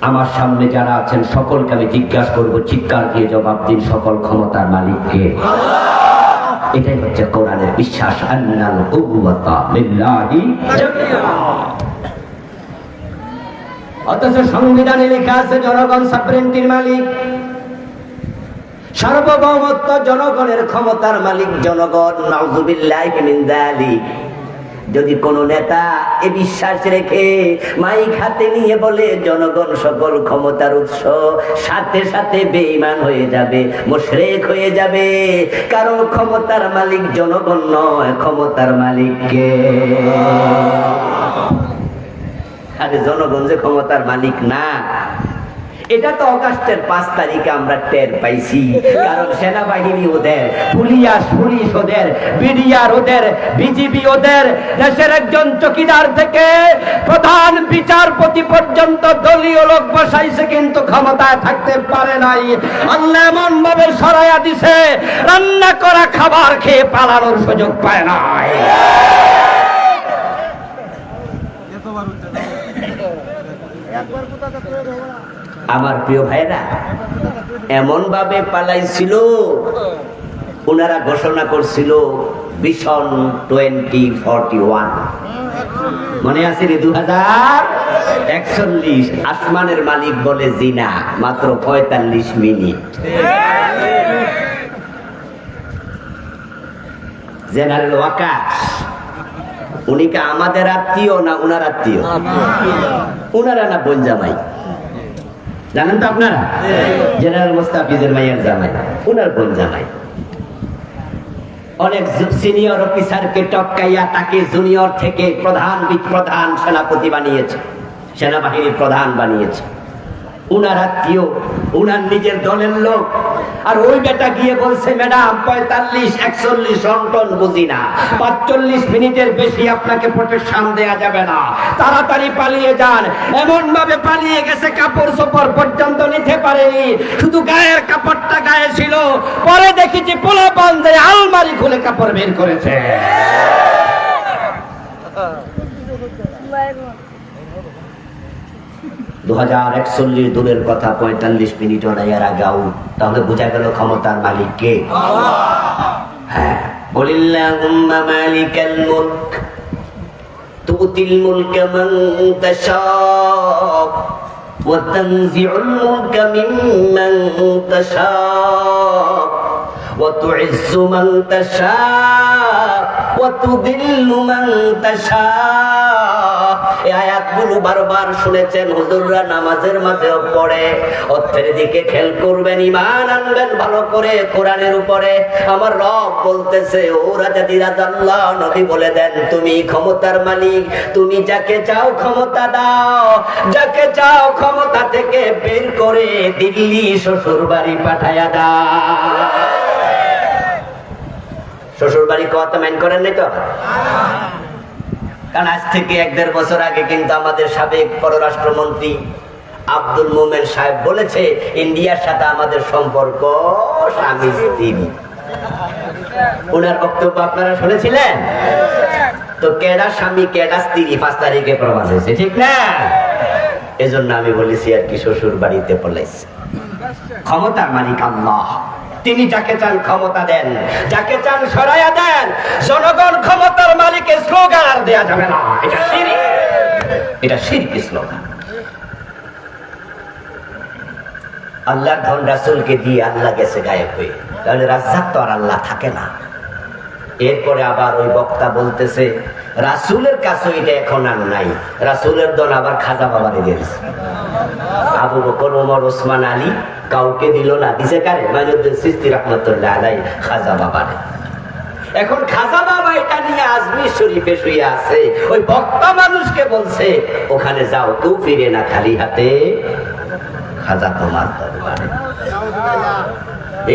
আমার সামনে যারা আছেন সকলকে আমি জিজ্ঞাসা করবো, চিৎকার দিয়ে জবাব দিন, সকল ক্ষমতার মালিককে। এটাই হচ্ছে কোরআনের বিশ্বাস, আন্নাল কুওয়াতা লিল্লাহি জামিআ। অথচ সংবিধানে লেখা আছে জনগণ সভরেন্টির মালিক, সার্বভৌমত্ব জনগণের, ক্ষমতার মালিক জনগণ। নাউযুবিল্লাহি মিন যালিক। যদি কোন নেতা এ বিশ্বাস রেখে মাইক হাতে নিয়ে বলে জনগণ সকল ক্ষমতার উৎস, সাথে সাথে বেঈমান হয়ে যাবে, মুশরিক হয়ে যাবে। কারণ ক্ষমতার মালিক জনগণ নয়, ক্ষমতার মালিক কে? আরে জনগণ যে ক্ষমতার মালিক না, এটা তো অগাস্টের 5 তারিখে আমরা টের পাইছি। কারণ সেনাবাহিনী ওদের, পুলিশ ওদের, বিডিআর ওদের, বিজিবি ওদের, দেশের একজন চকিদার থেকে প্রধান বিচারপতি পর্যন্ত দলীয় লোক বসাইছে, কিন্তু ক্ষমতায় থাকতে পারে নাই। আল্লাহ এমন ভাবে সরাইয়া দিছে, রান্না করা খাবার খেয়ে পালানোর সুযোগ পায় নাই। আমার প্রিয় ভাইরা, এমন ভাবে পালাইছিল, ওনারা ঘোষণা করছিল ভিশন 2041, মনে আছে রে? 2041। আসমানের মালিক বলে জিনা, মাত্র 45 মিনিট। জেনারেল ওয়াকাশ, উনি কি আমাদের আত্মীয় না উনার আত্মীয়? উনারা না বোন জামাই, জানেন তো আপনারা? জেনারেল মোস্তাফিজের মাইয়ের জামাই, উনার বোন জামাই। অনেক সিনিয়র অফিসারকে টপকাইয়া তাকে জুনিয়র থেকে প্রধান সেনাপতি বানিয়েছে, সেনাবাহিনীর প্রধান বানিয়েছে। উনার আত্মীয়, উনার নিজের দলের লোক। আর ওই বেটা গিয়ে বলছে, ম্যাডাম 45-41 অন্টন বুঝি না, 45 মিনিটের বেশি আপনাকে প্রোটেকশন দেয়া যাবে না, তাড়াতাড়ি পালিয়ে যান। এমন ভাবে পালিয়ে গেছে, কাপড় চোপড় পর্যন্ত নিতে পারেনি, শুধু গায়ের কাপড়টা গায়ে ছিল। পরে দেখেছি পোলাপান যে আলমারি খুলে কাপড় বের করেছে। 2041 দূরের কথা, 45 মিনিট এর আগে আউট। তাহলে বোঝা গেল ক্ষমতার মালিক কে? হ্যাঁ, বলিল্লাহুম্মা মালিকাল মুলক তুতিল মুলকা মান তাশা ওয়া তানজিউল মুলকা মিম্মান তাশা ওয়া তুইজ্জু মান তাশা ওয়া তুযিল্লু মান তাশা। এই আয়াতগুলো বারবার শুনেছেন, হুজুররা নামাজের মাঝেও পড়ে। অর্থের দিকে খেয়াল করবেন, ঈমান আনবেন ভালো করে কোরআনের উপরে। আমার রব বলতেছে, ও রাজাদিরাজাল্লাহ, নবী বলে দেন, তুমি ক্ষমতার মালিক, তুমি যাকে চাও ক্ষমতা দাও, যাকে চাও ক্ষমতা থেকে বের করে দিল্লি শ্বশুর বাড়ি পাঠায়া দাও। শ্বশুর বাড়ি কথা মাইন করেন নাই তো? কারণ আজ থেকে 1-1.5 বছর আগে কিন্তু আমাদের সাবেক পররাষ্ট্রমন্ত্রী আব্দুল মোমেন সাহেব বলেছে, ইন্ডিয়ার সাথে আমাদের সম্পর্ক স্বামী স্ত্রী। ওনার বক্তব্য আপনারা শুনেছিলেন তো? কেডা স্বামী কেডা স্ত্রী 5 তারিখে প্রমাণ হয়েছে, ঠিক না? এজন্য আমি বলেছি আর কি, শ্বশুর বাড়িতে পলাইছে। ক্ষমতার মালিক আল্লাহ, তিনি যাকে চান ক্ষমতা দেন, যাকে চান সরাইয়া দেন। জনগণ ক্ষমতার মালিকের স্লোগান আর দেয়া যাবে না, এটা শিরক, এটা শিরক স্লোগান। আল্লাহর ধন রাসূলকে দিয়ে আল্লাহ গেছে গায়েব হয়ে, তাহলে রাজ্জাক তো আর আল্লাহ থাকে না। এরপরে আবার ওই বক্তা বলতেছে, রাসূলের কাছে এটা এখন আর নাই, রাসূলের ধন আবার খাজা বাবারে দিয়েছে। আবু বকর, ওমর, ওসমান, আলী কাউকে দিল না, দিছে কারে? মাইনুদ্দিন চিশতি রাহমাতুল্লাহ আলাইহি, খাজা বাবারে। এখন খাজা বাবা এটা নিয়ে আজমির শরীফে শুয়ে আছে, ওই বক্তা মানুষকে বলছে, ওখানে যাও, কেউ ফিরে না খালি হাতে, খাজা তোমার দরবারে।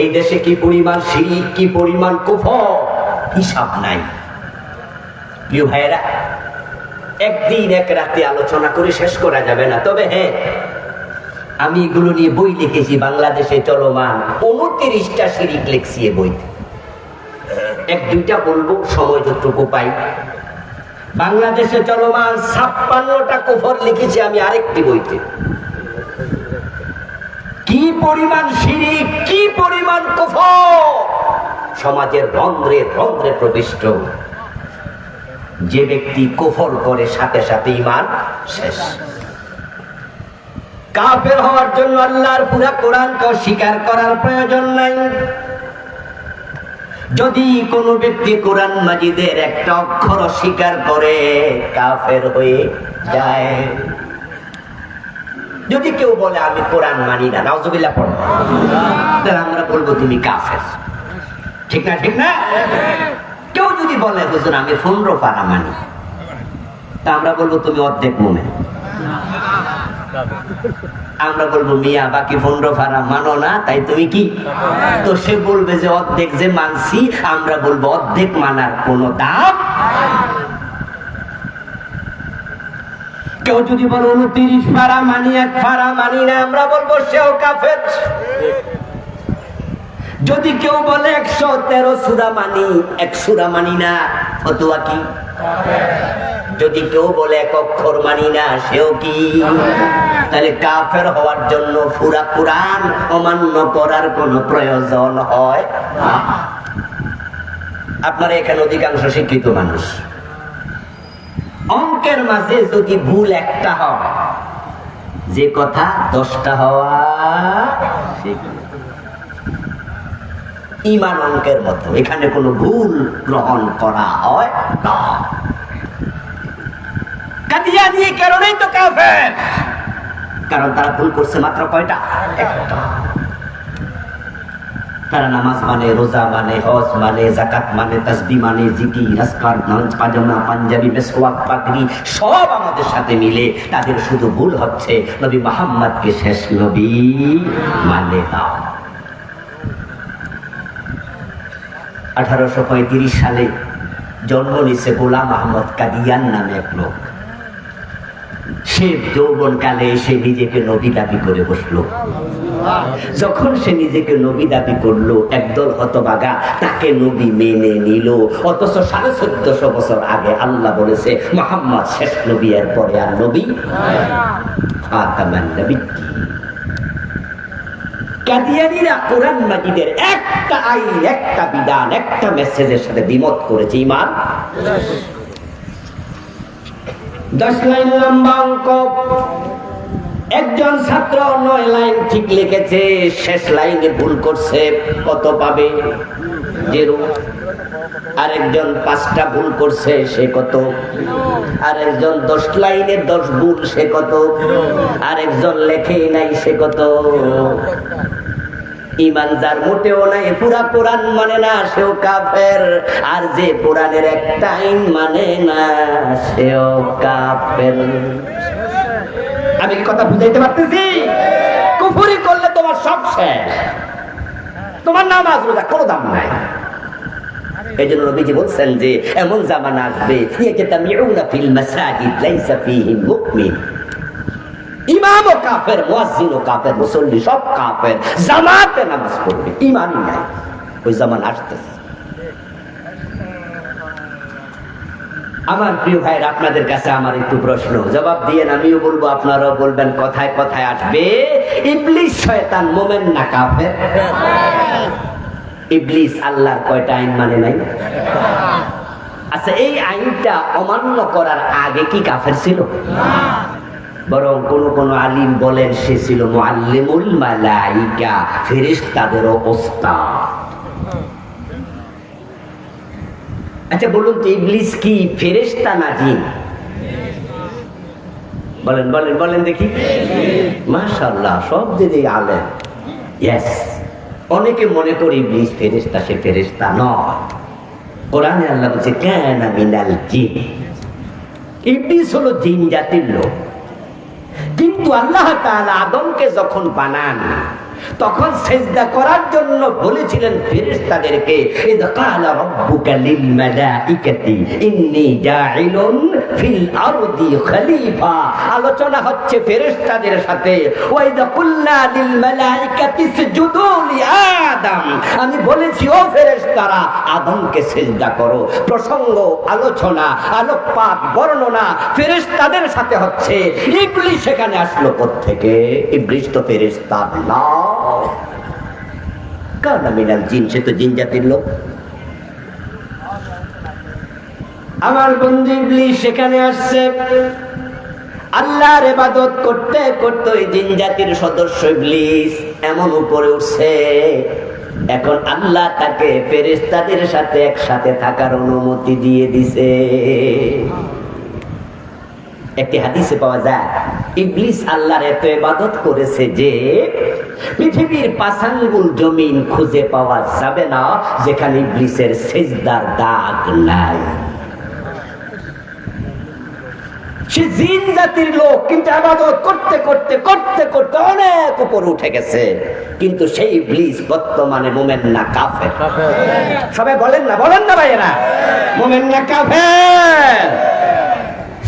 এই দেশে কি পরিমাণ শিরক, কি পরিমাণ কুফর, হিসাব নাই। প্রিয় ভাইয়েরা, একদিন এক রাতে আলোচনা করে শেষ করা যাবে না। তবে হ্যাঁ, আমি এগুলো নিয়ে বই লিখেছি। বাংলাদেশে চলমান 29টা শিরিক লিখছি এ বইতে। এক দুইটা বলবো, সময় যতটুকু পাই। বাংলাদেশে চলমান 56টা কুফর লিখেছি আমি আরেকটি বইতে। কি পরিমাণ শিরিক, কি পরিমাণ কুফর সমাজের রন্ধ্রে রন্ধ্রে প্রবিষ্ট। যে ব্যক্তি কুফর করে সাথে সাথে ঈমান শেষ। কাফের হওয়ার জন্য আল্লাহর পুরা কোরআনকে স্বীকার করার প্রয়োজন নাই। যদি কোনো ব্যক্তি কোরআন মাজিদের একটা অক্ষর অস্বীকার করে, কাফের হয়ে যায়। যদি কেউ বলে আমি কোরআন মানি না, নাউজুবিল্লাহ পড়ো, তাহলে আমরা বলবো তুমি কাফের। ঠিক না? ঠিক না? কেউ যদি বলে হুজুর আমি 15 পারা মানি, তা আমরা বলবো তুমি অর্ধেক মুমিন। আমরা বলবো মিয়া বাকি 15 পারা মানো না, তাই তুমি কি? তো সে বলবে যে অর্ধেক যে মানছি, আমরা বলবো অর্ধেক মানার কোনো দাম। কেউ যদি বলো 29 পারা মানি, 1 পারা মানি না, আমরা বলবো সেও কাফের। যদি কেউ বলে 113 সূরা মানি, 1 সূরা মানি না, ফতোয়া কি? যদি কেউ বলে 1 অক্ষর মানি না, সেও কি? তাহলে কাফের হওয়ার জন্য পুরা কোরআন অমান্য করার কোনো প্রয়োজন হয় না। আপনারা এখানে অধিকাংশ শিক্ষিত মানুষ। অঙ্কের মাঝে যদি ভুল একটা হয়, যে কথা 10টা হওয়া ঈমান অঙ্কের মতো, এখানে কোনো ভুল গ্রহণ করা হয় না। কাদিয়ানী এই কারণেই তো কাফের, কারণ তারা ভুল করছে মাত্র কয়টা? একটা। তারা নামাজ মানে, রোজা মানে, হজ মানে, যাকাত মানে, তাসবিহ মানে, জিকির, আজকার, নামাজ, পাজামা, পাঞ্জাবি, মেসওয়াক, পাগড়ি সব আমাদের সাথে মিলে। তাদের শুধু ভুল হচ্ছে নবী মুহাম্মদকে শেষ নবী মানে না। 1835 সালে জন্ম নিছে গোলাম আহমদ কাদিয়ান নামে এক লোক। সে যৌবন কালে এসে নিজেকে নবী দাবি করে বসলো। যখন সে নিজেকে নবী দাবি করলো, একদল হতভাগা তাকে নবী মেনে নিল। অথচ 1450 বছর আগে আল্লাহ বলেছে মুহাম্মদ শেষ নবী, এর পরে আর নবী খাতামান নবী। কাদিয়ানীরা কোরআন মাজিদের একটা আইন, একটা বিধান, একটা মেসেজের সাথে দ্বিমত করেছে। ঈমান 10 লাইন লম্বা অঙ্ক। একজন ছাত্র 9 লাইন ঠিক লিখেছে, শেষ লাইনে ভুল করছে, কত পাবে? 0। আরেকজন 5টা ভুল করছে, সে কত? আরেকজন 10 লাইনে 10 ভুল, সে কত? আরেকজন লেখেই নাই, সে কত? ঈমান যার মোটেও নাই, পুরা কোরআন মানে না, সেও কাফের। আর যে কোরআনের একটা আইন মানে না, সেও কাফের। আমি কি কথা বুঝাইতে পারতেছি? কুফরি করলে তোমার সব শেষ, তোমার নামাজ রোজা কোনো দাম নাই। এই জন্য নবীজি বলছেন যে এমন জামানা আসবে, ইয়াতামিউনা ফিল মাসাজিদ লাইসা ফীহিম মুমিন। ইমামও কাফের, মুয়াজ্জিনও কাফের, মুসল্লি সব কাফের, জামাতে নামাজ পড়বে, ঈমানই নাই। ওই জামান আসতেছে। আমার প্রিয় ভাইয়ের, আপনাদের কাছে আমার একটু প্রশ্ন, জবাব দিয়েন, আমিও বলবো, আপনারাও বলবেন। কথায় কথায় আসবে, ইবলিস শয়তান মুমিন না কাফের? ইবলিস আল্লাহর কয়টা আইন মানে নাই? আচ্ছা, এই আইনটা অমান্য করার আগে কি কাফের ছিল? বরং কোন আলিম বলেন সে ছিল মুআল্লিমুল মালাইকা, ফেরেশতাদেরও ওস্তাদ। আচ্ছা বলুন তো, ইবলিস কি ফেরেশতা না জিন? বলেন বলেন বলেন দেখি। মাশাআল্লাহ, সব দিকে আলেম। ইয়েস। অনেকে মনে করে ইবলিস ফেরেশতা, সে ফেরেশতা নয়। কোরআনে আল্লাহ বলছে কানা মিনাল জিন। ইবলিস হলো জিন জাতির লোক। কিন্তু আল্লাহ তাআলা আদমকে যখন বানান, তখন সেজদা করার জন্য বলেছিলেন ফেরেশতাদেরকে, ইয ক্বালা রাব্বুকা লিল মালাইকাতি ইন্নী জাইলুন ফিল আরদি খলিফা। আলোচনা হচ্ছে ফেরেশতাদের সাথে। ওয়া ইয কুলনা লিল মালাইকাতি ইসজুদু লি আদম, আমি বলেছি ও ফেরেশতারা আদমকে সেজদা করো। প্রসঙ্গ, আলোচনা, আলোকপাত, বর্ণনা ফেরেশতাদের সাথে হচ্ছে। ইবলিস সেখানে আসলো কোত্থেকে? ইবলিস তো ফেরেশতা না, কারণ মিনাল জিন, সে তো জিন জাতির লোক। আমার বন্ধু ইবলিস সেখানে আসছে আল্লাহর ইবাদত করতে করতে। ওই জিন জাতির সদস্য ইবলিস এমন উপরে উঠছে, এখন আল্লাহ তাকে ফেরেশতাদের সাথে একসাথে থাকার অনুমতি দিয়ে দিছে। একটি হাদিসে পাওয়া যায় ইবলিস আল্লাহর এত ইবাদত করেছে যে পৃথিবীর ৫ আঙ্গুল জমিন খুঁজে পাওয়া যাবে না যেখানে ইবলিসের সিজদার দাগ নাই। সে জিন জাতির লোক, কিন্তু ইবাদত করতে করতে করতে করতে অনেক উপরে উঠে গেছে। কিন্তু সেই ইবলিস বর্তমানে মুমিন না কাফের? সবাই বলেন না ভাইয়েরা, মুমিন না কাফের?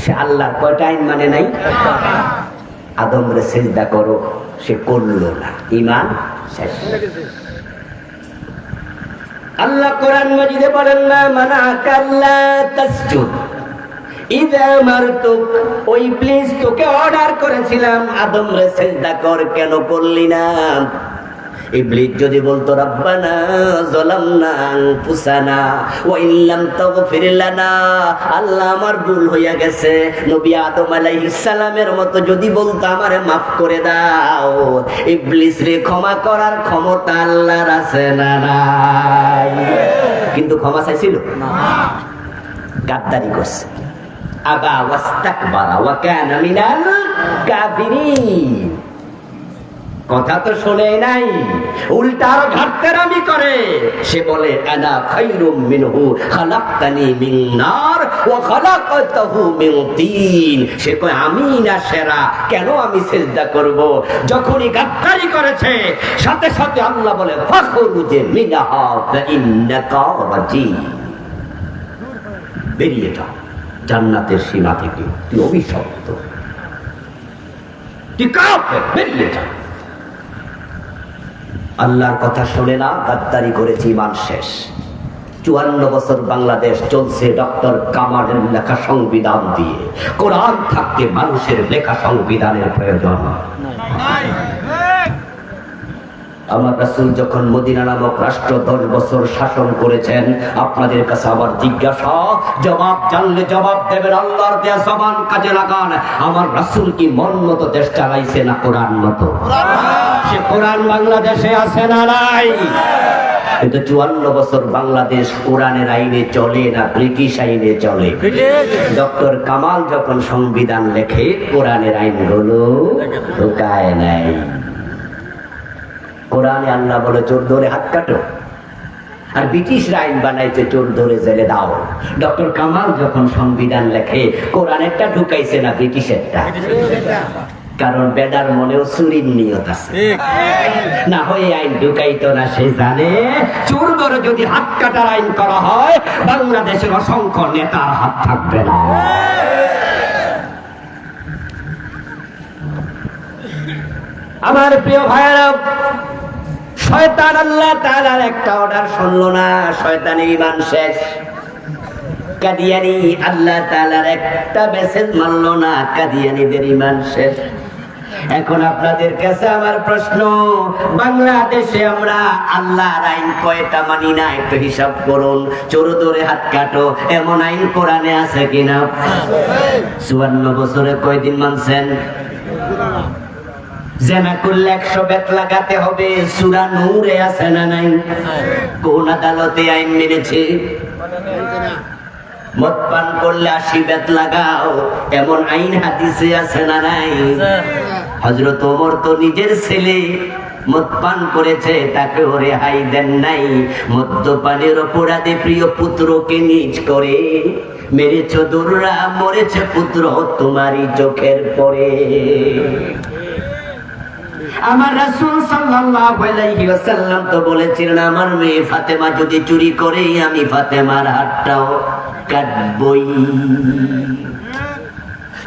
সে আল্লাহর কয়টা আইন মানে নাই? আদমরে সিজদা করো, সে করলো না, ঈমান শেষ। আল্লাহ কোরআন মাজিদে বলেন না মানাকা আল্লা তাসজুদ ইযা মারতুক, ওই ইবলিস তোকে অর্ডার করেছিলাম আদমরে সিজদা কর, কেন করলি না? ইবলিস যদি বলতো রব্বানা যালামনা আনফুসানা ওয়া ইল্লাম তাগফির লানা, আল্লাহ আমার ভুল হইয়া গেছে, নবী আদম আলাইহিস সালামের মতো যদি বলতো আমারে maaf করে দাও, ইবলিস রে ক্ষমা করার ক্ষমতা আল্লাহর আছে না নাই? কিন্তু ক্ষমা চাইছিল না, গাদ্দারি করছে। আবা ওয়াস্তাকবারা ওয়া কানা মিনাল কাফিরিন, কথা তো শোনে নাই, উল্টা আরো ঘাটতেরামি করে। সে বলে আনা খায়রুম মিনহু খালাকতানি মিন নার ওয়া খালাকতাহু মিন তিন, সে কয় আমি না সেরা, কেন আমি সিজদা করব? যখনই গাদ্দারি করেছে সাথে সাথে আল্লাহ বলে ফাখরুজ মিনহা ফাইন্নাকা রাজিম, বেরিয়ে যাও জান্নাতের সীমা থেকে, তুই অভিশপ্ত, তুই কাফের, বেরিয়ে যা। আল্লাহর কথা শোনে না, গাদ্দারি করেছে, ঈমান শেষ। ৫৪ বছর বাংলাদেশ চলছে ডক্টর কামালের লেখা সংবিধান দিয়ে। কোরআন থাকতে মানুষের লেখা সংবিধানের প্রয়োজন নাই। আমার রাসূল যখন মদিনা নামক রাষ্ট্র ১০ বছর শাসন করেছেন, আপনাদের কাছে আমার জিজ্ঞাসা, জবাব জানলে জবাব দেবেন, আল্লাহর দেয়া জবান কাজে লাগান। আমার রাসূল কি মন মতো দেশ চালাইছে না কোরআন মতো? সে কোরআন বাংলাদেশে আছে না নাই? কিন্তু ৫৪ বছর বাংলাদেশ কোরআনের আইনে চলে না ব্রিটিশ আইনে চলে। ডক্টর কামাল যখন সংবিধান লেখে কোরআনের আইনগুলো ঢোকায় নাই। কোরআনে আল্লাহ বলে চোর ধরে হাত কাটো, আর ব্রিটিশরা আইন বানাইছে চোর ধরে জেলে দাও। ডক্টর কামাল যখন সংবিধান লেখে কোরআনেরটা ঢুকাইছে না ব্রিটিশেরটা, কারণ বেদার মনেও চুরির নিয়ত আছে, না হয়ে আইন ঢুকাইতো না। সে জানে চোর ধরে যদি হাত কাটার আইন করা হয় বাংলাদেশের অসংখ্য নেতার হাত থাকবে না। আমার প্রিয় ভাইয়েরা, শয়তান আল্লাহ তাআলার একটা অর্ডার শুনলো না, শয়তানের ঈমান শেষ। কাদিয়ানি আল্লাহ তাআলার একটা মেসেজ মানলো না, কাদিয়ানিদের ঈমান শেষ। এখন আপনাদের কাছে আমার প্রশ্ন, বাংলাদেশে আমরা আল্লাহর আইন কয়টা মানি না একটু হিসাব করুন। চোর ধরে হাত কাটো এমন আইন কোরআনে আছে কিনা? ৫৪ বছরে কয়দিন মানছেন? জেনা করলে ১০০ বেত লাগাতে হবে, সূরা নূরে আছে না নাই? কোন আদালতে আইন মেনেছে? মদ পান করলে ৮০ বেত লাগাও, এমন আইন হাদিসে আছে না নাই? হযরত ওমর তো নিজের ছেলে মদ পান করেছে, তাকে রেহাই দেন নাই। মদ্যপানের অপরাধে প্রিয় পুত্রকে নিজ করে মেরেছ, দুররা মরেছে পুত্র তোমারই চোখের পরে। আমার রাসূল সাল্লাল্লাহু আলাইহি ওয়াসাল্লাম তো বলেছিলেন আমার মেয়ে ফাতেমা যদি চুরি করে আমি ফাতেমার হাতটাও কাটবই।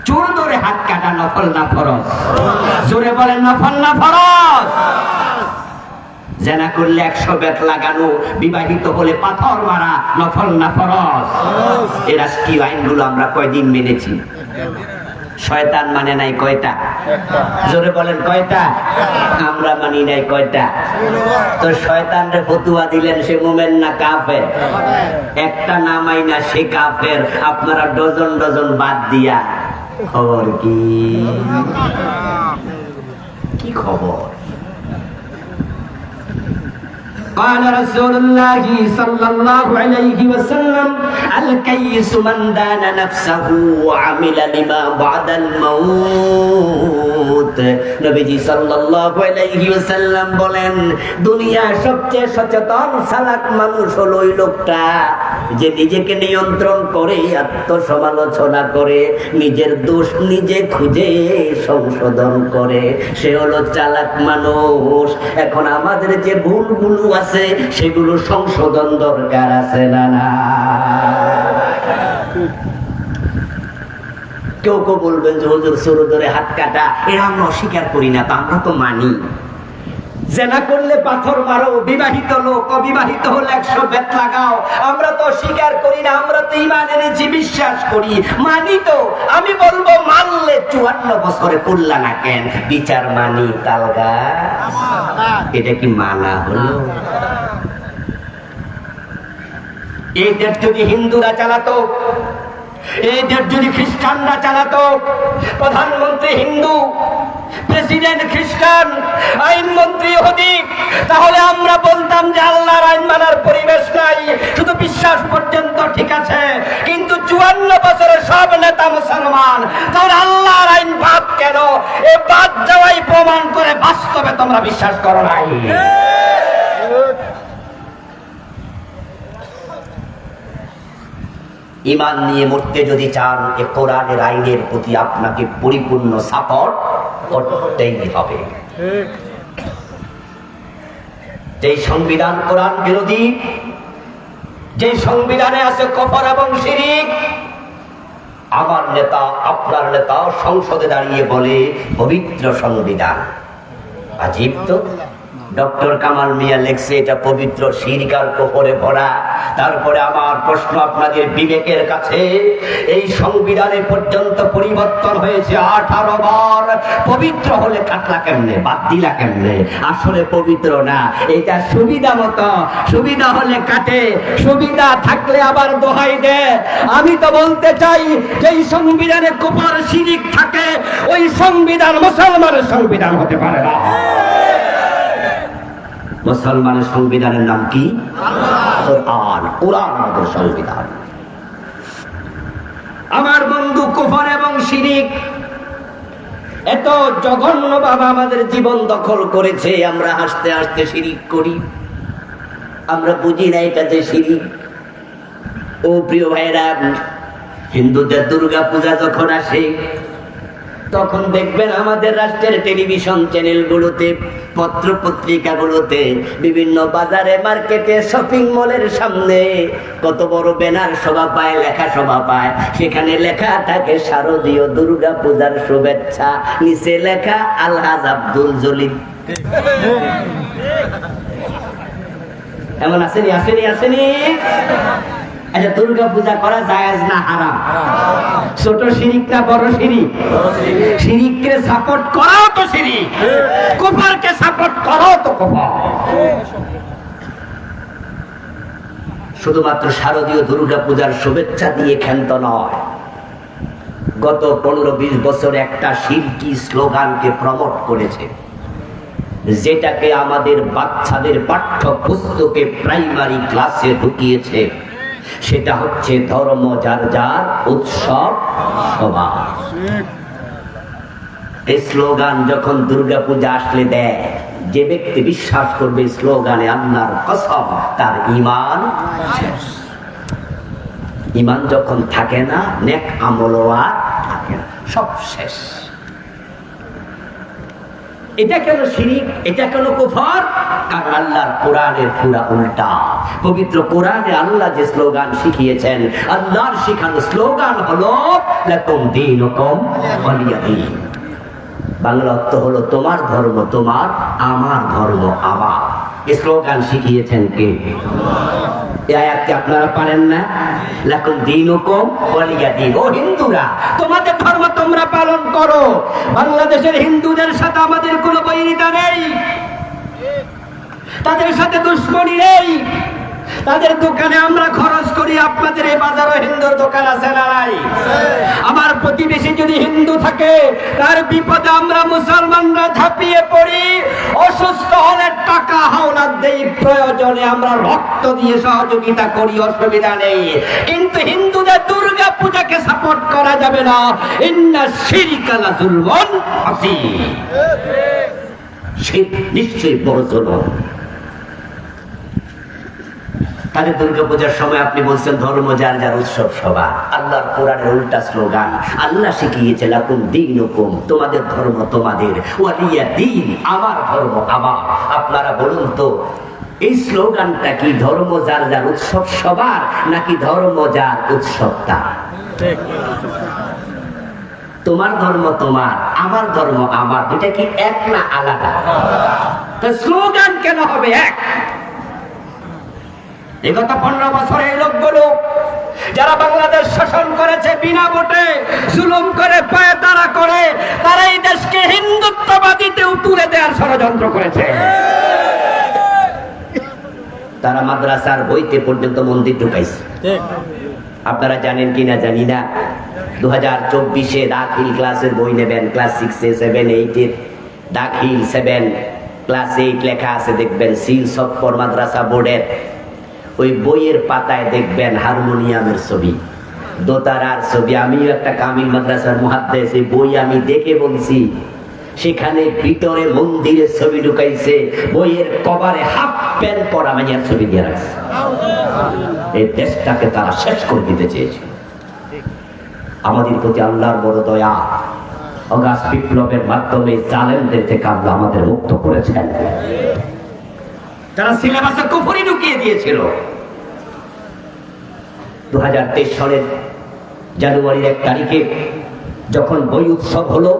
চোর ধরে হাত কাটা নফল না ফরজ? জোরে বলেন নফল না ফরজ? জেনা করলে 100 বেত লাগানো, বিবাহিত হলে পাথর মারা, নফল না ফরজ? এই রাষ্ট্রীয় আইনগুলো আমরা কয়দিন মেনেছি? শয়তান মানে নাই কয়টা? জোরে বলেন কয়টা? আমরা মানি নাই কয়টা? তো শয়তানরে ফতুয়া দিলেন সে মুমিন না কাফের? একটা না মাইনা সে কাফের, আপনারা ডজন ডজন বাদ দিয়া খবর কি? কি খবর? قال رسول الله صلى الله عليه وسلم الكيس من دان نفسه وعمل لما بعد الموت। নবীজি সাল্লাল্লাহু আলাইহি ওয়াসাল্লাম বলেন দুনিয়ার সবচেয়ে সচেতন চালাক মানুষ হলো ওই লোকটা যে নিজেকে নিয়ন্ত্রণ করে, আত্মসমালোচনা করে, নিজের দোষ নিজে খুঁজে সংশোধন করে, সে হলো চালাক মানুষ। এখন আমাদের যে ভুলগুলো আছে সেগুলো সংশোধন দরকার আছে না? না কেউ কেউ বলবেন যে হুজুর চোর ধরে হাত কাটা এরা আমরা অস্বীকার করি না, তা আমরা তো মানি। জেনা করলে পাথর মারো, বিবাহিত লোক অবিবাহিত হলে 100 বেত লাগাও, আমরা তো স্বীকার করি না, আমরা তো ঈমান এনেছি, বিশ্বাস করি, মানি তো। আমি বলবো মানলে 54 বছরে করলা না কেন? বিচার মানি তালগা, এটা কি মানা হলো? এই দেশ যদি হিন্দুরা চালাতো, এই দেশ যদি খ্রিস্টানরা চালাতো, প্রধানমন্ত্রী হিন্দু, প্রেসিডেন্ট খ্রিস্টান, আইনমন্ত্রী ইহুদি, তাহলে আমরা বলতাম যে আল্লাহর আইন মানার পরিবেশ নাই, শুধু বিশ্বাস পর্যন্ত ঠিক আছে। কিন্তু 54 বছরে সব নেতা মুসলমান, তাহলে আল্লাহর আইন বাদ কেন? এই বাদ যাওয়াই প্রমাণ করে বাস্তবে তোমরা বিশ্বাস করো নাই। ঈমান নিয়ে মরতে যদি চান, এ কোরআনের আইনের প্রতি আপনাকে পরিপূর্ণ সাপোর্ট করতেই হবে। যে সংবিধান কোরআন বিরোধী, যে সংবিধানে আছে কুফর এবং শিরক, আমার নেতা আপনার নেতা সংসদে দাঁড়িয়ে বলে পবিত্র সংবিধান। আজীব তো, ডক্টর কামাল মিয়া লেখছে এটা পবিত্র, শিরক আর কুফরে ভরা। তারপরে আমার প্রশ্ন আপনাদের বিবেকের কাছে, এই সংবিধানে পর্যন্ত পরিবর্তন হয়েছে 18 বার। পবিত্র হলে কাটলা কেমনে, বাদ দিলা কেমনে? আসলে পবিত্র না, এটা সুবিধা মতো, সুবিধা হলে কাটে, সুবিধা থাকলে আবার দোহাই দেয়। আমি তো বলতে চাই যে সংবিধানে কুফর শিরক থাকে, ওই সংবিধান মুসলমানের সংবিধান হতে পারে না। মুসলমানের সংবিধানের নাম কি? কোরআন। কোরআন আমাদের সংবিধান। আমার বন্ধু, কুফর এবং শিরক এত জঘন্য ভাবে আমাদের জীবন দখল করেছে, আমরা হাসতে হাসতে শিরক করি, আমরা বুঝি না এটা যে শিরক। ও প্রিয় ভাইরা, হিন্দুদের দুর্গা পূজা যখন আসে, তখন দেখবেন আমাদের রাষ্ট্রের টেলিভিশন চ্যানেলগুলোতে, পত্র পত্রিকাগুলোতে, বিভিন্ন বাজারে, মার্কেটে, শপিং মলের সামনে কত বড় ব্যানার শোভা পায়, লেখা শোভা পায়। সেখানে লেখা থাকে শারদীয় দুর্গা পূজার শুভেচ্ছা, নিচে লেখা আলহাজ আব্দুল জলিল। এমন আসেনি? আসেনি? আসেনি? আচ্ছা, দুর্গা পূজা করা জায়েজ না হারাম? ছোট শিরিক না বড় শিরিক? শিরিককে সাপোর্ট করাও তো শিরিক, কুফরকে সাপোর্ট করাও তো কুফর। শুধুমাত্র শারদীয় দুর্গা পূজার শুভেচ্ছা দিয়ে ক্ষান্ত নয়, গত 15-20 বছর একটা শিরকি স্লোগানকে প্রমোট করেছে, যেটাকে আমাদের বাচ্চাদের পাঠ্যপুস্তকে প্রাইমারি ক্লাসে ঢুকিয়েছে। সেটা হচ্ছে ধর্ম যার যার, উৎসব সবার। এই স্লোগান যখন দুর্গা পূজা আসলে দেয়, যে ব্যক্তি বিশ্বাস করবে স্লোগানে আল্লাহর কসম, তার ঈমান শেষ। ঈমান যখন থাকে না, নেক আমলও আর থাকে না, সব শেষ। এটা কেন শিরিক, এটা কেন কুফর? কারণ আল্লাহর কোরআনের পুরা উল্টা। পবিত্র কোরআনে আল্লাহ যে স্লোগান শিখিয়েছেন, আল্লাহর শিখানো স্লোগান হলো লাকুম দীনুকুম ওয়ালিয়া দীন। বাংলা অর্থ হলো তোমার ধর্ম তোমার, আমার ধর্ম আমার। এই স্লোগান শিখিয়েছেন কে? এই আয়াতটি আপনারা পারেন না? লাকুম দীনুকুম ওয়ালিয়া দীন। ও হিন্দুরা, তোমাদের ধর্ম তোমরা পালন করো। বাংলাদেশের হিন্দুদের সাথে আমাদের কোনো বৈরিতা নেই, তাদের সাথে দুশ্মনী নেই। তাদের দোকানে আমরা খরচ করি, আপনাদের এই বাজারও হিন্দুর দোকান আছে না নাই? আমার প্রতিবেশী যদি হিন্দু থাকে, তার বিপদে আমরা মুসলমানরা ঝাঁপিয়ে পড়ি। অসুস্থ হলে টাকা হাওলাত দেই, প্রয়োজনে আমরা রক্ত দিয়ে সহযোগিতা করি, অসুবিধা নেই। কিন্তু হিন্দুদের দুর্গা পূজাকে সাপোর্ট করা যাবে না। ইন্না শিরকা লাযুলমুন আযীম। শিরক নিশ্চয়ই বড় জুলুম। তাদের দুর্গাপূজার সময় আপনি বলছেন ধর্ম যার যার উৎসব সভা। আল্লাহর কোরআনের উল্টা স্লোগান। আল্লাহ শিখিয়েছে লাকুম দীনুকুম, তোমাদের ধর্ম তোমাদের, ওয়ালিয়া দীন, আমার ধর্ম আমার। আপনারা বলুন তো, এই স্লোগানটা কি ধর্ম যার যার উৎসব সবার, নাকি ধর্ম যার উৎসব তার? তোমার ধর্ম তোমার, আমার ধর্ম আমার, এটা কি এক না আলাদা? স্লোগান কেন হবে এক? বিগত 15 বছরে এই লোকগুলো যারা বাংলাদেশ শাসন করেছে বিনা ভোটে, জুলুম করে, পায়তারা করে, তারা এই দেশকে হিন্দুত্ববাদীতে তুলে দেওয়ার ষড়যন্ত্র করেছে। তারা মাদ্রাসার বইতে পর্যন্ত মন্দির ঢুকাইছে। আপনারা জানেন কিনা জানি না, 2024-এ দাখিল ক্লাসের বই নেবেন, ক্লাস 6-এ 7 8-এর দাখিল 7 ক্লাস 8 লেখা আছে, দেখবেন সিল সফর মাদ্রাসা বোর্ডের। ওই বইয়ের পাতায় দেখবেন হারমোনিয়ামের ছবি, দোতারার ছবি। আমিও একটা কামিল মাদ্রাসার মুহাদ্দিস, এই বই আমি দেখে বলছি, সেখানে ভিতরে মন্দিরের ছবি ঢুকাইছে, বইয়ের কভারে হাফ প্যান্ট পরা মাইয়ার ছবি দিয়ে রাখছে। এই দেশটাকে তারা শেষ করে দিতে চেয়েছে। আমাদের প্রতি আল্লাহর বড় দয়া, অগাস্ট বিপ্লবের মাধ্যমে জালেমদের থেকে আল্লাহ আমাদের মুক্ত করেছেন। তারা সিলেবাসে কুফরি ঢুকিয়ে দিয়েছিল। 2023 সালের জানুয়ারির 1 তারিখে যখন বই উৎসব হলো,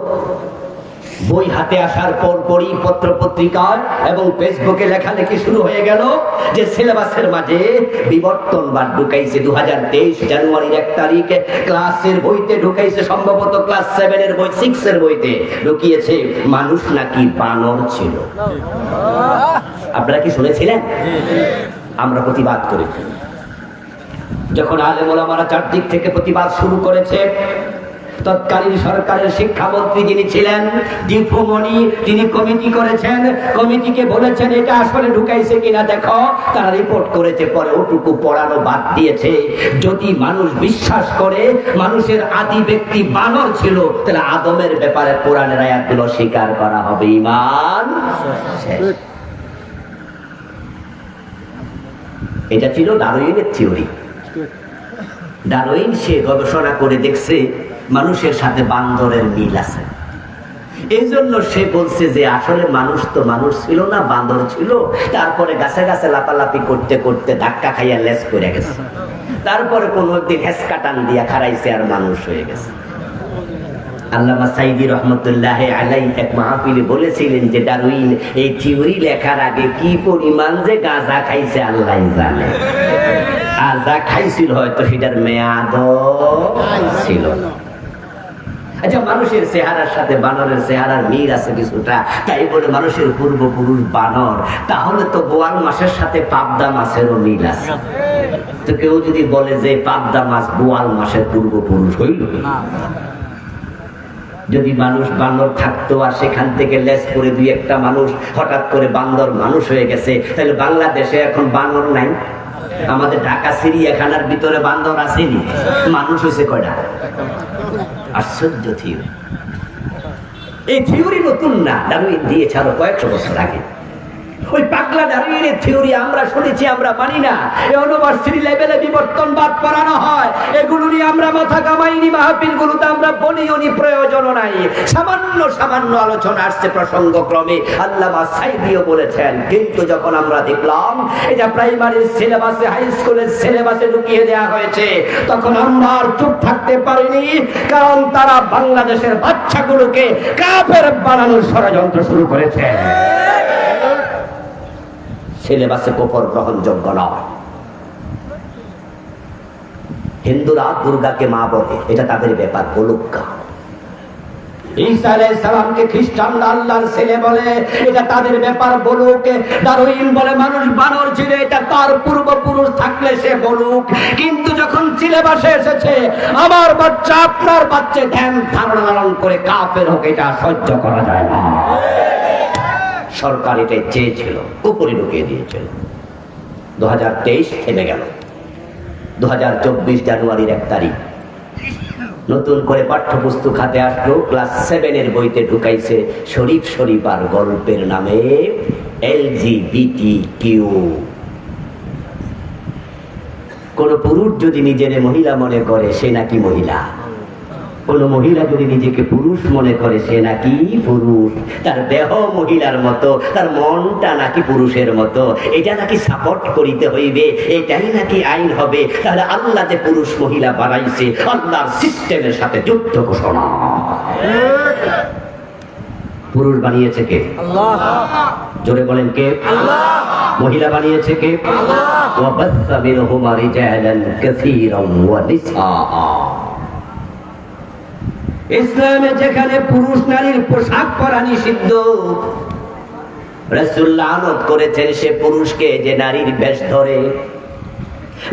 বই হাতে আসার পরই পত্র পত্রিকায় এবং ফেসবুকে লেখালেখি শুরু হয়ে গেল যে সিলেবাসের মাঝে বিবর্তনবাদ ঢুকাইছে। 2023 জানুয়ারির 1 তারিখে ক্লাসের বইতে ঢুকাইছে, সম্ভবত ক্লাস 7 এর বই, 6 এর বইতে ঢুকিয়েছে মানুষ নাকি বানর ছিল। আপনারা কি শুনেছিলেন? আমরা প্রতিবাদ করেছি। যখন আলেম ওলামারা চারদিক থেকে প্রতিবাদ শুরু করেছে, তৎকালীন সরকারের শিক্ষামন্ত্রী যিনি ছিলেন দীপুমণি, তিনি কমিটি করেছেন, কমিটিকে বলেছেন এটা আসলে ঢুকাইছে কিনা দেখো। তারা রিপোর্ট করেছে, পরে ওটুকু পড়ানো বাদ দিয়েছে। যদি মানুষ বিশ্বাস করে মানুষের আদি ব্যক্তি বানর ছিল, তাহলে আদমের ব্যাপারে কোরআনের আয়াতগুলো স্বীকার করা হবে। ঈমান শেষ। এটা ছিল ডারউইনের থিওরি। ডারউইন সে গবেষণা করে দেখছে মানুষের সাথে বান্দরের মিল আছে। এই জন্য সে বলছে যে আসলে মানুষ তো মানুষ ছিল না, বান্দর ছিল। তারপরে গাছে গাছে লাপালাপি করতে করতে ধাক্কা খাইয়া লেস করে গেছে। তারপরে কোন একদিন হেসকা টান দিয়া খারাইছে আর মানুষ হয়ে গেছে। আল্লামা সাইদি রহমতুল্লাহ আলাইহি এক মাহফিলে বলেছিলেন যে ডারউইন এই থিওরি লেখার আগে কি পরিমাণ যে গাঁজা খাইছে আল্লাহ জানে। আর যা খাইছিল হয়তো সেটার মেয়াদও ছিল না। আচ্ছা, মানুষের চেহারার সাথে বানরের চেহারার মিল আছে কিছুটা, তাই বলে মানুষের পূর্বপুরুষ বানর, তাহলে তো বোয়াল মাছের সাথে পাবদা মাছেরও মিল আছে। তো কেউ যদি বলে যে পাবদা মাছ বোয়াল মাছের পূর্বপুরুষ হইল, যদি মানুষ বানর থাকতো আর সেখান থেকে লেস করে 2-1টা মানুষ হঠাৎ করে বান্দর মানুষ হয়ে গেছে, তাহলে বাংলাদেশে এখন বানর নাই? আমাদের ঢাকা চিড়িয়াখানার ভিতরে বান্দর আসেনি, মানুষ হয়েছে কয়টা? আশ্চর্য থিওরি। এই থিওরি নতুন না, ডারউইন দিয়েছে আরো কয়েকশো বছর আগে। ওই পাগলা দাঁড়িয়ে থিওরি আমরা শুনেছি, আমরা মানি না। ইউনিভার্সিটি লেভেলে বিবর্তনবাদ পড়ানো হয়, এগুলো নিয়ে আমরা মাথা কামাইনি, মাহফিলগুলোতে আমরা বলিও নি, প্রয়োজন নাই। সামান্য সামান্য আলোচনা আসছে প্রসঙ্গক্রমে, আল্লামা সাইদিও বলেছেন। কিন্তু যখন আমরা দেখলাম এটা প্রাইমারির সিলেবাসে, হাই স্কুলের সিলেবাসে ঢুকিয়ে দেওয়া হয়েছে, তখন আমরা আর চুপ থাকতে পারিনি। কারণ তারা বাংলাদেশের বাচ্চাগুলোকে কাফের বানানোর ষড়যন্ত্র শুরু করেছে। সিলেবাসে কুফর গ্রহণযোগ্য নয়। হিন্দুরা দুর্গাকে মা বলে, এটা তাদের ব্যাপার, বলুক। ঈসা আলাইহিস সালামকে খ্রিস্টানরা আল্লাহর ছেলে বলে, এটা তাদের ব্যাপার, বলুক। ডারউইন বলে মানুষ বানর ছিল, এটা তার পূর্বপুরুষ, থাকলে সে বলুক। কিন্তু যখন সিলেবাসে এসেছে আমার বাচ্চা আপনার বাচ্চা ধ্যান ধারণা লালন করে কাফের হোক, এটা সহ্য করা যায় না। সরকার এটাই চেয়েছিল, উপরে ঢুকিয়ে দিয়েছিল। 2023 থেমে গেল। 2024 জানুয়ারির 1 তারিখ নতুন করে পাঠ্যপুস্তক হাতে আসলো। ক্লাস 7 এর বইতে ঢুকাইছে শরীফ শরীফ আর গল্পের নামে LGBTQ। কোন পুরুষ যদি নিজের মহিলা মনে করে সে নাকি মহিলা, কোন মহিলা যদি নিজেকে পুরুষ মনে করে সে নাকি পুরুষ, তার দেহ মহিলার মতো, তার মনটা নাকি পুরুষের মতো, এটা নাকি সাপোর্ট করিতে হইবে, এটাই নাকি আইন হবে। তাহলে আল্লাহ যে পুরুষ মহিলা বানাইছে, আল্লাহর সিস্টেমের সাথে যুদ্ধ ঘোষণা। পুরুষ বানিয়েছে কে? আল্লাহ। জোরে বলেন কে? আল্লাহ। মহিলা বানিয়েছে কে? আল্লাহ। ওয়া বাসসা মিনহুমা রিজালান কাসীরান ওয়া নিসাআ। ইসলামে যেখানে পুরুষ নারীর পোশাক পরা নিষিদ্ধ, রাসূল লানত করেছেন সে পুরুষকে যে নারীর বেশ ধরে,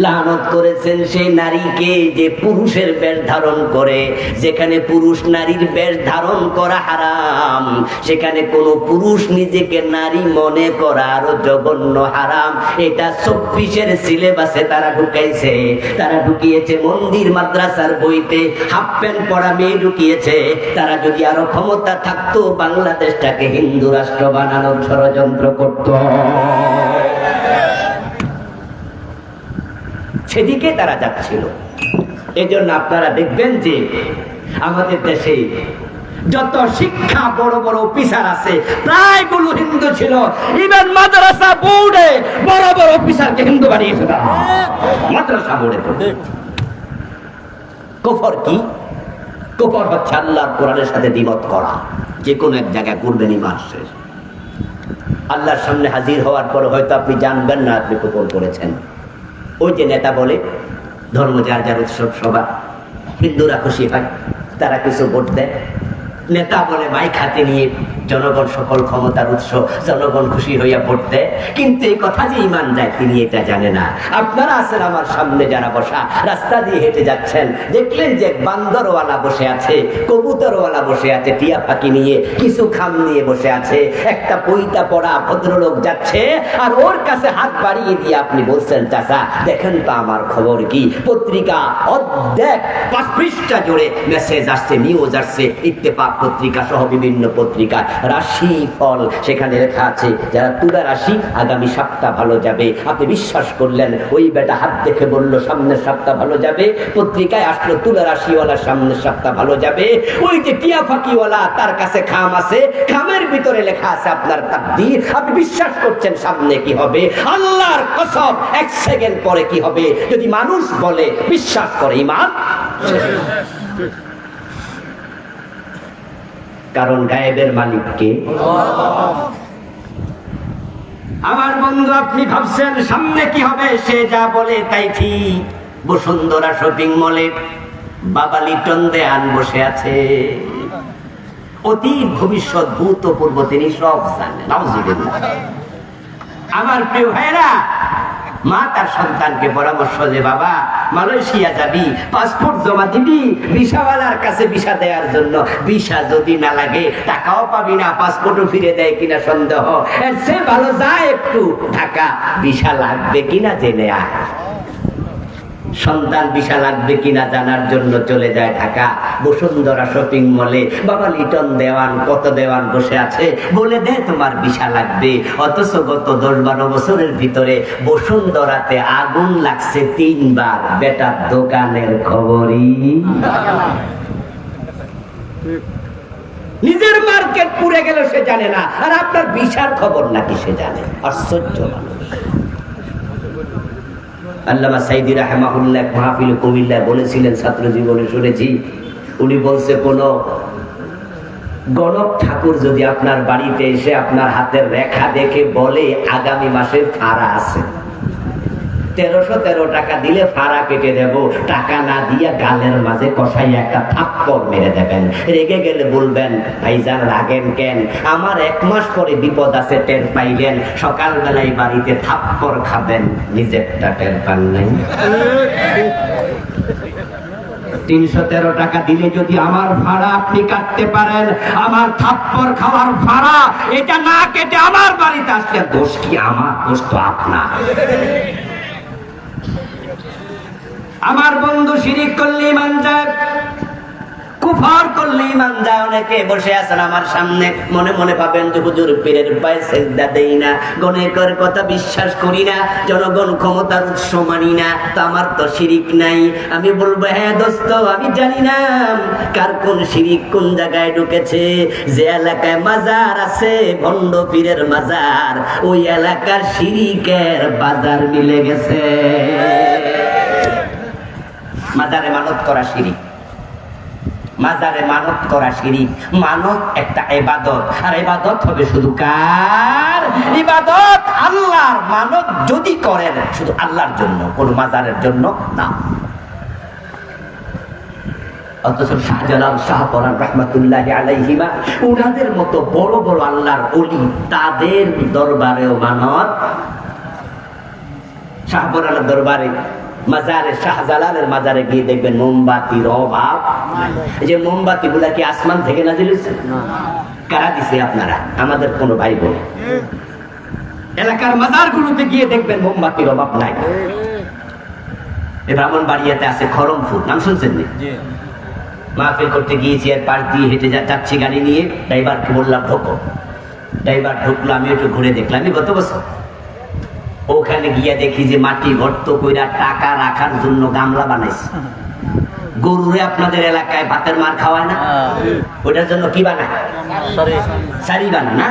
লানত করেছেন সেই নারীকে যে পুরুষের বেশ ধারণ করে। যেখানে পুরুষ নারীর বেশ ধারণ করা হারাম, সেখানে কোন পুরুষ নিজেকে নারী মনে করা আরো জঘন্য হারাম। এটা 24 সিলেবাসে তারা ঢুকাইছে। তারা ঢুকিয়েছে মন্দির মাদ্রাসার বইতে, হাফ প্যান্ট পরা মেয়ে ঢুকিয়েছে। তারা যদি আরো ক্ষমতা থাকতো বাংলাদেশটাকে হিন্দু রাষ্ট্র বানানোর ষড়যন্ত্র করত। সেদিকে তারা যাচ্ছিল। এজন্য আপনারা দেখবেন যে আমাদের দেশে যত শিক্ষা বড় বড় অফিসার আছে প্রায়গুলো হিন্দু ছিল। ইভেন মাদ্রাসা বোর্ডে বড় বড় অফিসারকে হিন্দু বানিয়েছে মাদ্রাসা বোর্ডে। কুফর কি? কুফর হচ্ছে আল্লাহর কোরআনের সাথে দ্বিমত করা। যে কোনো এক জায়গায় করবেন ঈমান শেষ। আল্লাহর সামনে হাজির হওয়ার পর হয়তো আপনি জানবেন না আপনি কুফর করেছেন। ওই যে নেতা বলে ধর্ম যার যার উৎসব সভা, হিন্দুরা খুশি হয়, তারা কিছু ভোট দেয়। নেতা বলে মাইক হাতে নিয়ে জনগণ সকল ক্ষমতার উৎস, জনগণ খুশি হইয়া ভোট দেয়। কিন্তু এই কথা যে ইমান যায় তিনি এটা জানে না। আপনারা আছেন আমার সামনে যারা বসা, রাস্তা দিয়ে হেঁটে যাচ্ছেন, দেখলেন যে বান্দরওয়ালা বসে আছে, কবুতরওয়ালা বসে আছে, টিয়া পাখি নিয়ে, কিছু খাম নিয়ে বসে আছে। একটা পইতা পড়া ভদ্রলোক যাচ্ছে আর ওর কাছে হাত বাড়িয়ে দিয়ে আপনি বলছেন, চাচা দেখেন তো আমার খবর কি। পত্রিকা অর্ধেক 5 পৃষ্ঠা জুড়ে মেসেজ আসছে, নিউজ আসছে, ইত্তেফাক পত্রিকা সহ বিভিন্ন পত্রিকা, রাশি ফল সেখানে লেখা আছে যারা তুলা রাশি আগামী সপ্তাহ ভালো যাবে। আপনি বিশ্বাস করলেন, ওই বেটা হাত দেখে বলল সামনের সপ্তাহ ভালো যাবে। পত্রিকায় আসলো তুলা রাশিওয়ালা সামনের সপ্তাহ ভালো যাবে। ওই যে টিয়া ফাঁকিওয়ালা তার কাছে খাম আছে, খামের ভিতরে লেখা আছে আপনার তাকদীর। আপনি বিশ্বাস করছেন সামনে কি হবে। আল্লাহর কসম 1 সেকেন্ড পরে কি হবে যদি মানুষ বলে বিশ্বাস করে ঈমান। কারণ গায়েবের মালিক কে? আমার বন্ধু আপনি ভাবছেন সামনে কি হবে, সে যা বলে তাই ঠিক। বসুন্ধরা শপিং মলে বাবা লিটন দেয়ান বসে আছে, অতীত ভবিষ্যৎ ভূতপূর্ব তিনি সব জানেন। আমার প্রিয় ভাইরা, মা তার সন্তানকে পরামর্শ যে বাবা মালয়েশিয়া যাবি, পাসপোর্ট জমা দিবি ভিসাওয়ালার কাছে ভিসা দেওয়ার জন্য। ভিসা যদি না লাগে টাকাও পাবি না, পাসপোর্টও ফিরে দেয় কিনা সন্দেহ। এর চেয়ে ভালো যায় একটু ঢাকা, ভিসা লাগবে কিনা জেনে আয়। সন্তান ভিসা লাগবে কিনা জানার জন্য চলে যায় ঢাকা। বসুন্ধরা শপিং মলে বাবা লিটন দেওয়ান কত দেওয়ান বসে আছে, বলে দে তোমার ভিসা লাগবে। অথচ গত 10-12 বছরের ভিতরে বসুন্ধরাতে আগুন লাগছে 3 বার, বেটার দোকানের খবরই নিজের মার্কেট পুড়ে গেল সে জানে না, আর আপনার ভিসার খবর নাকি সে জানে। আশ্চর্য মানুষ। আল্লামা সাইদি রাহিমাহুল্লাহ মাহফিল কুমিল্লা বলেছিলেন, ছাত্র জীবনে শুনেছি, উনি বলছে কোন গণক ঠাকুর যদি আপনার বাড়িতে এসে আপনার হাতের রেখা দেখে বলে আগামী মাসে ফাড়া আছে, 1313 টাকা দিলে ফাড়া কেটে দেব, টাকা না দিয়া গালের মাঝে কষাই একটা থাপ্পড় মেরে দেবেন। রেগে গেলে বলবেন ভাইজান রাগেন কেন, আমার 1 মাস পরে বিপদ আছে টের পাইলেন, সকালবেলায় বাড়িতে থাপ্পড় খাবেন, নিজেরটা টের পান নাই। 313 টাকা দিলে যদি আমার ভাড়া আপনি কাটতে পারেন, আমার থাপ্পড় খাওয়ার ভাড়া এটা না কেটে আমার বাড়িতে আসলে দোষ কি আমার? দোষ তো আপনার। আমার বন্ধু শিরিক করলে ইমান যায়, কুফর করলে ইমান যায়। অনেকে বসে আছেন আমার সামনে, মনে মনে ভাবেন যে হুজুর পীরের পায়ে সিজদা দেই না, গণের কথা বিশ্বাস করি না, জনগণ ক্ষমতার উৎস মানি না, তো আমার তো শিরিক নাই। আমি বলবো হ্যাঁ দোস্ত, আমি জানি না কার কোন শিরিক কোন জায়গায় ঢুকেছে। যে এলাকায় মাজার আছে ভণ্ড পীরের মাজার, ওই এলাকার শিরিকের বাজার মিলে গেছে। মাজারে মানত করা শিরিক, মাজারে মানত করা শিরিক। মানত একটা ইবাদত, আর ইবাদত হবে শুধু কার? ইবাদত আল্লাহর। মানত যদি করেন শুধু আল্লাহর জন্য, কোন মাজারের জন্য না। অথচ শাহজালাল শাহপরান রাহমাতুল্লাহি আলাইহিমা উনাদের মতো বড় বড় আল্লাহর ওলি, তাদের দরবারেও মানত। শাহপরানের দরবারে মাজারে, শাহজালালের মাজারে গিয়ে দেখবেন মোমবাতির অভাব। এই যে মোমবাতি গুলা কি আসমান থেকে নাজিল হয়েছে? কারা দিছে? আপনারা, আমাদের কোন ভাই বোন। এলাকার মাজার গুলোতে গিয়ে দেখবেন মোমবাতির অভাব নাই। ব্রাহ্মণবাড়িয়াতে আছে খরমপুর, নাম শুনছেন? মাহফিল করতে গিয়েছি, আর পাশ দিয়ে হেঁটে যাচ্ছি গাড়ি নিয়ে, ড্রাইভারকে বললাম ঢোকো। ড্রাইভার ঢুকলো, আমি একটু ঘুরে দেখলাম। আমি গত বছর ওখানে গিয়া দেখি যে মাটি গর্ত কইরা টাকা রাখার জন্য গামলা বানাইছে। গরুরে আপনাদের এলাকায় ভাতের মার খাওয়ায় না, ওটার জন্য কি বানায়? সারি বানায় না,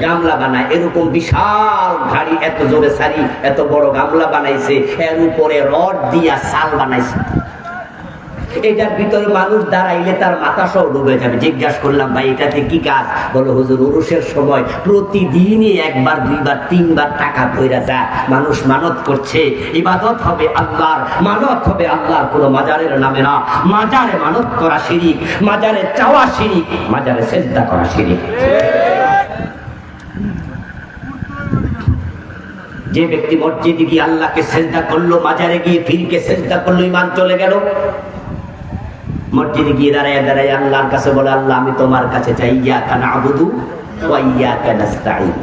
গামলা বানায়। এরকম বিশাল গাড়ি, এত জোরে সারি, এত বড় গামলা বানাইছে, এর উপরে রড দিয়া সাল বানাইছে। এটার ভিতরে মানুষ দাঁড়াইলে তার মাথা সহ ডুবে যাবে। জিজ্ঞাসা করলাম ভাই এটাতে কি কাজ? বলো হুজুর উরুসের সময় প্রতিদিনই 1 বার 2 বার 3 বার টাকা পয়রা যায়, মানুষ মানত করছে। ইবাদত হবে আল্লাহর, মানত হবে আল্লাহর, কোনো মাজারের নামে না। মাজারে মানত করা শিরিক, মাজারে চাওয়া শিরিক, মাজারে সিজদা করা শিরিক। যে ব্যক্তি মসজিদে গিয়ে আল্লাহকে সিজদা করলো, মাজারে গিয়ে পীরকে সিজদা করলো, ঈমান চলে গেল। মসজিদে গিয়ে দাঁড়ায় দাঁড়ায় আল্লাহর কাছে বলে, আল্লাহ আমি তোমার কাছে চাই, ইয়াকা না'বুদু ওয়া ইয়াকা নাস্তাঈন।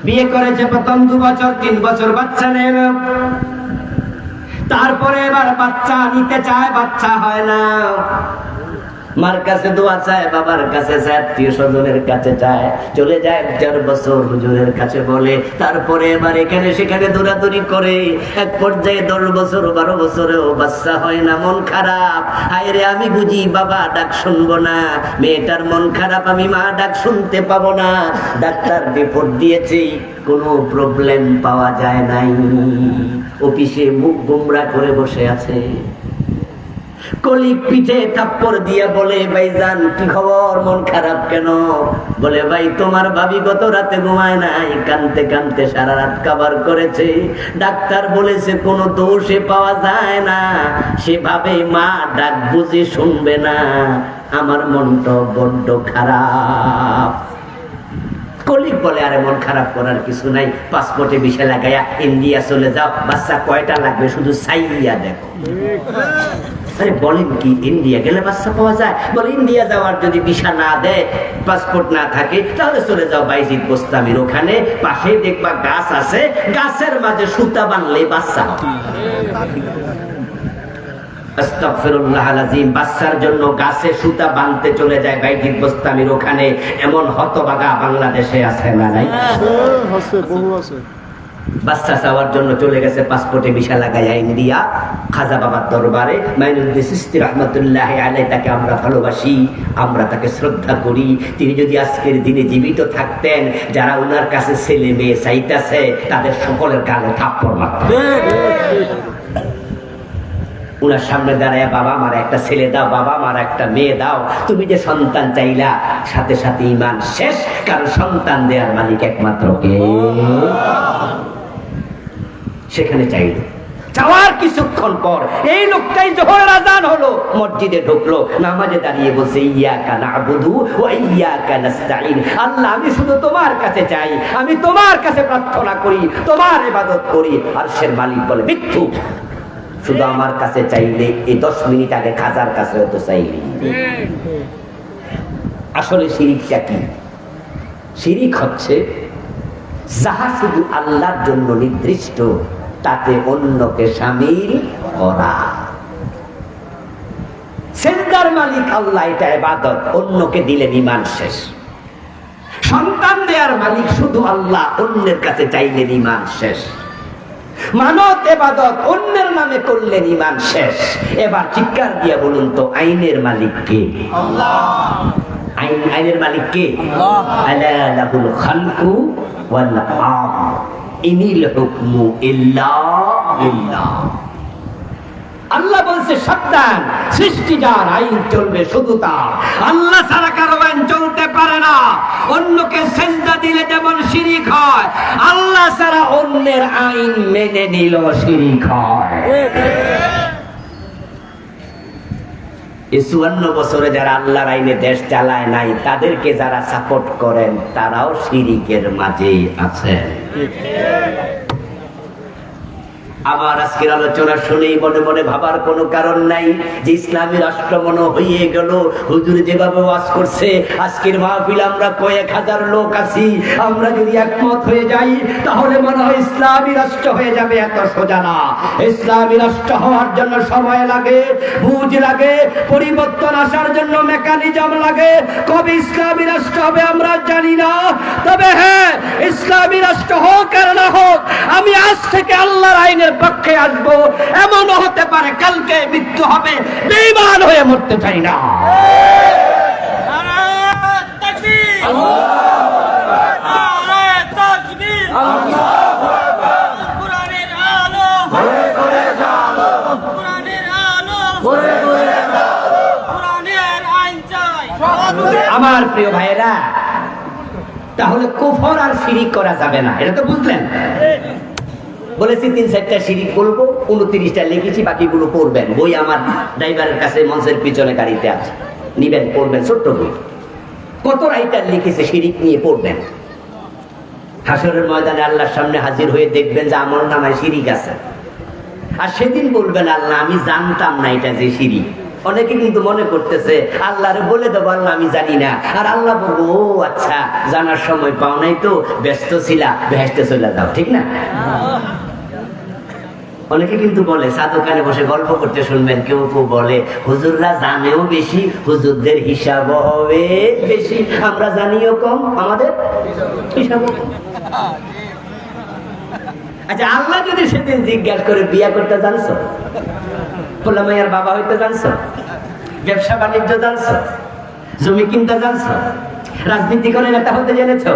বিয়ে করেছে প্রথম 2 বছর 3 বছর বাচ্চা নেই, তারপরে এবার বাচ্চা নিতে চায়, বাচ্চা হয় না। মার কাছে দোয়া চায়, বাবার কাছে চায়, আত্মীয় স্বজনের কাছে চায়, চলে যায় 4 বছর হুজুরের কাছে বলে, তারপরে এবার এখানে সেখানে দৌড়াদৌড়ি করে, এক পর্যায়ে 10 বছর 12 বছরেও বাচ্চা হয় না। মন খারাপ, হায় রে আমি বুঝি বাবা ডাক শুনবো না, মেয়েটার মন খারাপ, আমি মা ডাক শুনতে পাবো না। ডাক্তার রিপোর্ট দিয়েছে, কোনো প্রবলেম পাওয়া যায় নাই। অফিসে মুখ গোমরা করে বসে আছে। কলিগ পিঠে থাপ্পড় দিয়ে বলে, ভাইজান কি খবর, মন খারাপ কেন? বলে ভাই তোমার ভাবি গত রাতে ঘুমায় নাই, কানতে কানতে সারা রাত কাবার করেছে, ডাক্তার বলেছে কোনো দোষে পাওয়া যায় না, সেভাবে মা ডাক বুঝে শুনবে না, আমার মনটা বড্ড খারাপ। কলিগ বলে, আরে মন খারাপ করার কিছু নাই, পাসপোর্টে ভিসা লাগাইয়া ইন্ডিয়া চলে যাও, বাচ্চা কয়টা লাগবে শুধু চাইয়া দেখো। আরে বলেন কি, ইন্ডিয়া গেলে বাচ্চা পাওয়া যায়? বলে ইন্ডিয়া যাওয়ার যদি ভিসা না দেয়, পাসপোর্ট না থাকে, তাহলে চলে যাও বাইজিদ বোস্তামির ওখানে, পাশে দেখবা গাছ আছে, গাছের মাঝে সুতা বানলে বাচ্চা হবে। আস্তাগফিরুল্লাহ আল-আযীম। বাচ্চার জন্য গাছে সুতা বাঁধতে চলে যায় বাইজিদ বোস্তামির ওখানে। এমন হতভাগা বাংলাদেশে আছে না নাই? আছে, বহু আছে। বাচ্চা চাওয়ার জন্য চলে গেছে পাসপোর্টে ভিসা লাগাইয়া ইন্ডিয়া, খাজা বাবার দরবারে। মাইনুদ্দিন চিশতি রাহমাতুল্লাহ আলাইহি, তাকে আমরা ভালোবাসি, আমরা তাকে শ্রদ্ধা করি। তিনি যদি আজকের দিনে জীবিত থাকতেন, যারা ওনার কাছে ছেলে মেয়ে চাইতেছে তাদের সকলের গালে থাপ্পড় মারতেন। উনার সামনে দাঁড়ায়, বাবা আমার একটা ছেলে দাও, বাবা আমার একটা মেয়ে দাও। তুমি যে সন্তান চাইলা, সাথে সাথে ঈমান শেষ, কারণ সন্তান দেওয়ার মালিক একমাত্র কে? সেখানে চাইল। চাওয়ার কিছুক্ষণ পর এই লোকটাই জোহরের আযান হলো, মসজিদে ঢুকলো, নামাজে দাঁড়িয়ে বলছে, ইয়্যাকা না'বুদু ওয়া ইয়্যাকা নাস্তাঈন। আল্লাহ, আমি শুধু তোমার কাছে চাই, আমি তোমার কাছে প্রার্থনা করি, তোমার ইবাদত করি। আরশের মালিক বলে, মিথ্যু, শুধু আমার কাছে চাইলে এই 10 মিনিট আগে খাজার কাছে হতো চাইলে। আসলে শিরিকটা কি? শিরিক হচ্ছে যাহা শুধু আল্লাহর জন্য নির্দিষ্ট, তাতে অন্যকে শামিল করা। সেজদার মালিক আল্লাহ, এটা ইবাদত, অন্যকে দিলে ঈমান শেষ। সন্তান দেওয়ার মালিক শুধু আল্লাহ, অন্যের কাছে চাইলে ঈমান শেষ। মানত ইবাদত, অন্যের নামে করলেন ঈমান শেষ। এবার চিৎকার দিয়ে বলুন তো, আইনের মালিক কে? আল্লাহ। আইনের মালিক কে? আলা লাহুল খালকু ওয়াল আমর ইনিল হুকমু ইল্লা লিল্লাহ। আল্লাহ বলছে, সাবধান, সৃষ্টি যার, আইন চলবে শুধু তার। আল্লাহ ছাড়া কারো আইন চলতে পারে না। অন্যকে সেজদা দিলে যেমন শিরিক হয়, আল্লাহ ছাড়া অন্যের আইন মেনে নিল শিরিক হয়। এই 54 বছরে যারা আল্লাহর আইনে দেশ চালায় নাই, তাদেরকে যারা সাপোর্ট করেন, তারাও শিরিকের মাঝেই আছেন। আমার আজকের আলোচনা শুনেই মনে মনে ভাবার কোনো কারণ নাই যে ইসলামী রাষ্ট্র মনে হয়ে গেল। হুজুর যেভাবে ওয়াজ করছে, আজকের মাহফিল আমরা কয়েক হাজার লোক আছি, আমরা যদি একমত হয়ে যাই তাহলে মনে হয় ইসলামী রাষ্ট্র হয়ে যাবে। এত সোজা না। ইসলামী রাষ্ট্র হওয়ার জন্য সময় লাগে, বুঝ লাগে, পরিবর্তন আসার জন্য মেকানিজম লাগে। কবে ইসলামী রাষ্ট্র হবে আমরা জানি না, তবে হ্যাঁ, ইসলামী রাষ্ট্র হোক আর না হোক, আমি আজ থেকে আল্লাহর আইনের পক্ষে আসবো। এমনও হতে পারে কালকে মৃত্যু হবে, বেঈমান হয়ে মরতে চাই না। আমার প্রিয় ভাইয়েরা, তাহলে কুফর আর শিরিক করা যাবে না, এটা তো বুঝলেন। বলেছি 3-4টা শিরিক বলবো, 29টা লিখেছি, বাকিগুলো পড়বেন। বই আমার ড্রাইভারের কাছে মঞ্চের পিছনে গাড়িতে আছে, নিবেন, পড়বেন, ছোট্ট বই। কত রাইটার লিখেছে শিরিক নিয়ে, পড়বেন। হাসরের ময়দানে আল্লাহর সামনে হাজির হয়ে দেখবেন যে আমল নামায় শিরিক আছে। আর সেদিন বলবেন, আল্লাহ, আমি জানতাম না এটা যে শিরিক। অনেকে কিন্তু মনে করতেছে আল্লাহরে বলে দেবো, আল্লাহ আমি জানি না। আর আল্লাহ বলবো, ও আচ্ছা, জানার সময় পাও নাই তো, ব্যস্ত ছিলা, বেহেশতে চলে যাও, ঠিক না? অনেকে কিন্তু বলে, সাধুকানে বসে গল্প করতে শুনবেন, কেউ কেউ বলে হুজুররা জানেও বেশি, হুজুরদের হিসাব হবে বেশি, আমরা জানিও কম, আমাদের হিসাব। আচ্ছা, আল্লাহ যদি সেদিন জিজ্ঞাসা করে, বিয়া করতে জানছো? পোলা মাইয়ার বাবা হইতে জানছো? ব্যবসা বাণিজ্য জানছো? জমি কিনতে জানছো? রাজনীতি করে নেতা হতে জেনেছো?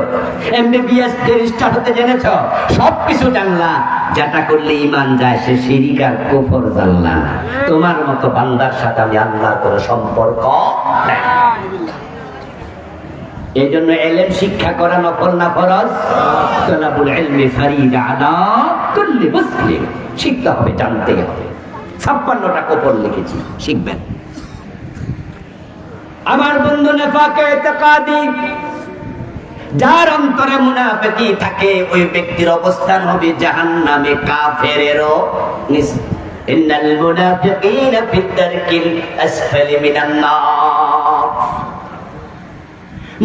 MBBS রেজিস্টার হতে জেনেছো? সবকিছু জানলা, যেটা করলে ঈমান যায় সে শিরিক আর কুফর জানলা না। তোমার মতো বান্দার সাথে আমি আল্লাহর কোনো সম্পর্ক নাই। এই জন্য এলেম শিক্ষা করা নফল না ফরজ? তালাবুল ইলমি ফারিদা আলা কুল্লি মুসলিম। শিখতে হবে, জানতে হবে। 56টা কুফর লিখেছি, শিখবেন। আমার বন্ধু, নেফাকে ইতিকাদি, যার অন্তরে মুনাফিকি থাকে, ওই ব্যক্তির অবস্থান হবে জাহান্নামে, কাফেরেরও নিচে। ইন্নাল মুনাফিকিনা ফিদ দারকিল আসফালি মিনান নার।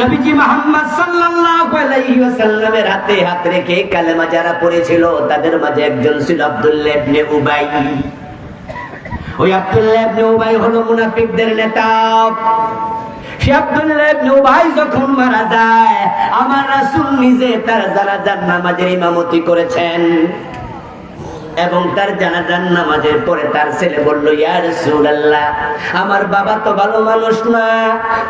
নবীজি মুহাম্মদ সাল্লাল্লাহু আলাইহি ওয়াসাল্লামের হাতে হাত রেখে কালেমা যারা পড়েছিল তাদের মাঝে একজন ছিল আব্দুল্লাহ ইবনে উবাই। ওই আব্দুল্লাহ ইবনে উবাই হলো মুনাফিকদের নেতা। সে আব্দুল্লাহ ইবনে উবাই যখন মারা যায়, আমার রাসূল নিজে তার জানাজার নামাজের ইমামতি করেছেন এবং তার জানাজার নামাজের পরে তার ছেলে বলল, ইয়া রাসূলুল্লাহ, আমার বাবা তো ভালো মানুষ না,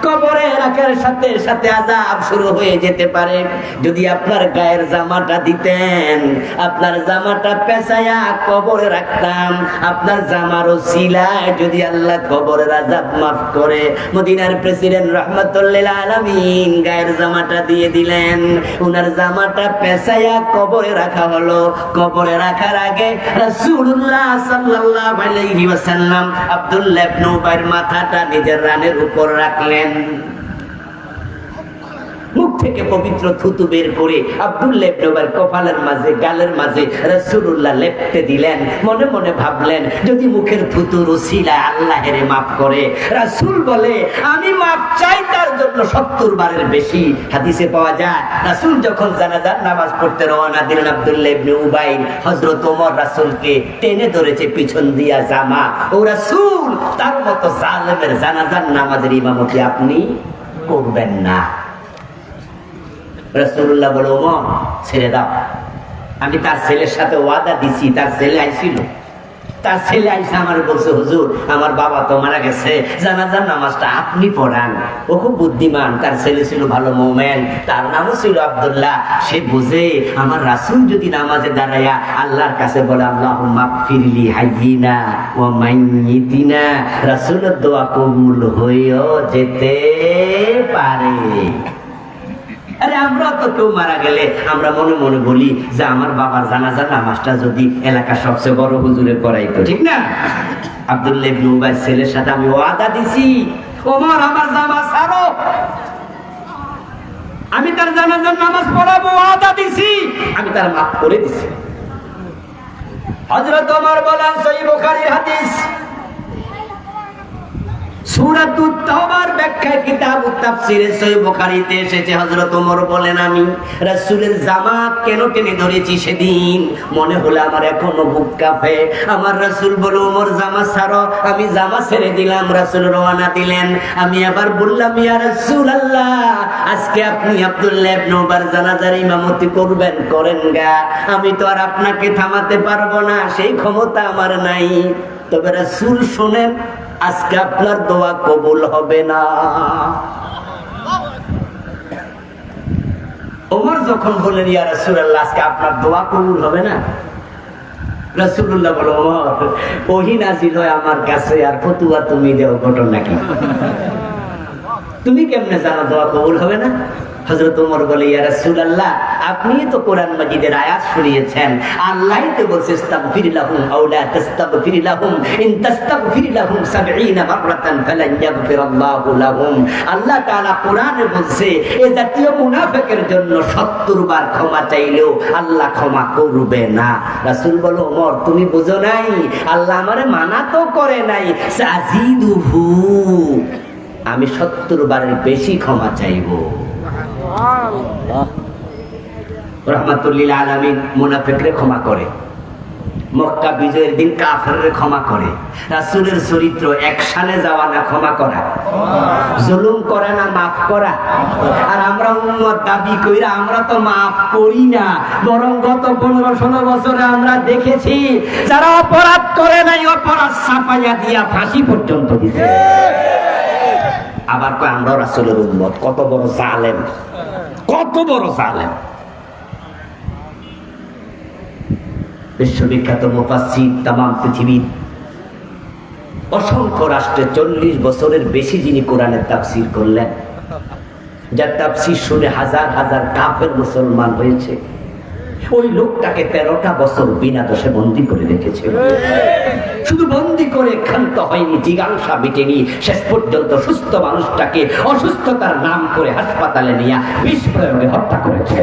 কবরে রাখার সাথে সাথে আযাব শুরু হয়ে যেতে পারে, যদি আপনার গায়ের জামাটা দিতেন, আপনার জামাটা পেঁচায়া কবরে রাখতাম, আপনার জামার ওসিলায় যদি আল্লাহ কবরের আযাব মাফ করে। মদিনার প্রেসিডেন্ট রাহমাতুল লিল আলামিন গায়ের জামাটা দিয়ে দিলেন। উনার জামাটা পেঁচায়া কবরে রাখা হলো। কবরে রাখার আগে রাসূলুল্লাহ সাল্লাল্লাহু আলাইহি ওয়াসাল্লাম আব্দুল্লাহ ইবনে উবাইর মাথাটা নিজের রানের উপর রাখলেন। মুখ থেকে পবিত্র থুতু বের করে আব্দুল্লাহ ইবনে উবাইর কপালের মাঝে, গালের মাঝে রাসূলুল্লাহ লেপটে দিলেন। মনে মনে ভাবলেন, যদি মুখের থুতুর উসিলায় আল্লাহরে মাফ করে। রাসূল বলে, আমি মাফ চাই তার জন্য 70 বারের বেশি। হাদিসে পাওয়া যায়, রাসূল যখন জানাজার নামাজ পড়তে রওনা দিলেন, আব্দুল্লাহ ইবনে উবাই হযরত ওমর রাসূলকে টেনে ধরেছে পিছন দিয়া জামা। ও রাসূল, তার মতো জালেমের জানাজার নামাজের ইমামতি আপনি করবেন না। রাসূলুল্লাহ বলে, ওমর ছেড়ে দাও, আমি তার ছেলের সাথে ওয়াদা দিছি। তার ছেলে আইছিল, তার ছেলে আইসা আমার বলছে, হুজুর আমার বাবা তো মারা গেছে, জানাজার নামাজটা আপনি পড়ান। ও খুব বুদ্ধিমান, তার ছেলে ছিল ভালো মুমিন, তার নামও ছিল আব্দুল্লাহ। সে বুঝে আমার রাসূল যদি নামাজে দাঁড়ায়া আল্লাহর কাছে বলে, আল্লাহুম্মা গফিরলি হাইয়িনা ওয়া মাইয়িতিনা, রাসূলের দোয়া কবুল হয়েও যেতে পারে। আরে আমরা তো কেউ মারা গেলে আমরা মনে মনে বলি যে আমার বাবার জানাজার নামাজটা যদি এলাকার সবচেয়ে বড় হুজুরে পড়াইতো, ঠিক না? আব্দুল্লাহ ইবনে উবাইর ছেলের সাথে আমি ওয়াদা দিছি, ওমর আমার জামা ছাড়ো, আমি তার জানাজার নামাজ পড়াবো, ওয়াদা দিছি, আমি তার মাফ করে দিছি। হযরত ওমর বলেন, সহিহ বুখারীর হাদিস, সূরাতুত তাওবার ব্যাখ্যায় কিতাবুত তাফসীরে সহিহ বুখারীতে এসেছে, হযরত ওমর বলেন, আমি রাসূলের জামা কেন টেনে ধরেছি সেদিন মনে হলো আমার এখনো বুক কাঁপে। আমার রাসূল বলে, ওমর জামা ছাড়ো, আমি জামা ছেড়ে দিলাম। রাসূল রওনা দিলেন। আমি আবার বললাম, ইয়া রাসূলুল্লাহ, আজকে আপনি আব্দুল্লাহ ইবনে উবার জানাজার ইমামতি করবেন, করেন গা, আমি তো আর আপনাকে থামাতে পারবো না, সেই ক্ষমতা আমার নাই। তবে রাসূল শুনেন, আজকে আপনার দোয়া কবুল হবে না। ওমর যখন বললেন, ইয়া রাসূলুল্লাহ, আজকে আপনার দোয়া কবুল হবে না, রাসূলুল্লাহ বলে, ওমর ওহী নাযিল হয় আমার কাছে, আর ফতোয়া তুমি দেও, ঘটনা কি? তুমি কেমনে জানো দোয়া কবুল হবে না? হযরত ওমর বলে, ইয়া রাসূলুল্লাহ, আপনি তো কোরআন মাজিদের আয়াত শুনিয়েছেন, আল্লাহই তো বলছে, ইস্তাগফির লাহুম আও লা তাস্তাগফির লাহুম ইন তাস্তাগফির লাহুম 70 মাররাতান ফালান ইয়াগফিরাল্লাহু লাহুম। আল্লাহ তাআলা কোরআনে বলছে, এই জাতীয় মুনাফিকের জন্য 70 বার ক্ষমা চাইলেও আল্লাহ ক্ষমা করবে না। রাসূল বলে, ওমর তুমি বুঝো নাই, আল্লাহ আমারে মানা তো করে নাই, সাজিদুহু, আমি 70 বারের বেশি ক্ষমা চাইবো। রাহমাতুল লিল আলামিন মুনাফিকরে ক্ষমা করে, মক্কা বিজয়ের দিন কাফেররে ক্ষমা করে। রাসূলের চরিত্র একসানে যাওয়া না ক্ষমা করা, জুলুম করা না মাফ করা। আর আমরা উম্মত দাবি কইরা আমরা তো মাফ করি না, বরং গত 15-16 বছরে আমরা দেখেছি যারা অপরাধ করে নাই অপরাধ ছাপাইয়া দিয়া ফাঁসি পর্যন্ত দিছে। আবার কয় আমরা রাসূলের উম্মত। কত বড় জালেম, কত বড় জালেম! বিশ্ববিখ্যাত মুফাসসির, তামাম পৃথিবীর অসংখ্য রাষ্ট্রে 40 বছরের বেশি যিনি কোরআনের তাফসীর করলেন, যার তাফসীর শুনে হাজার হাজার কাফের মুসলমান হয়েছে, ওই লোকটাকে 13টা বছর বিনা দোষে বন্দী করে রেখেছিল। শুধু বন্দী করে ক্ষান্ত হয়নি, জিজ্ঞাসা মিটেনি, শেষ পর্যন্ত সুস্থ মানুষটাকে অসুস্থতার নাম করে হাসপাতালে নিয়ে বিষ প্রয়োগে হত্যা করেছে।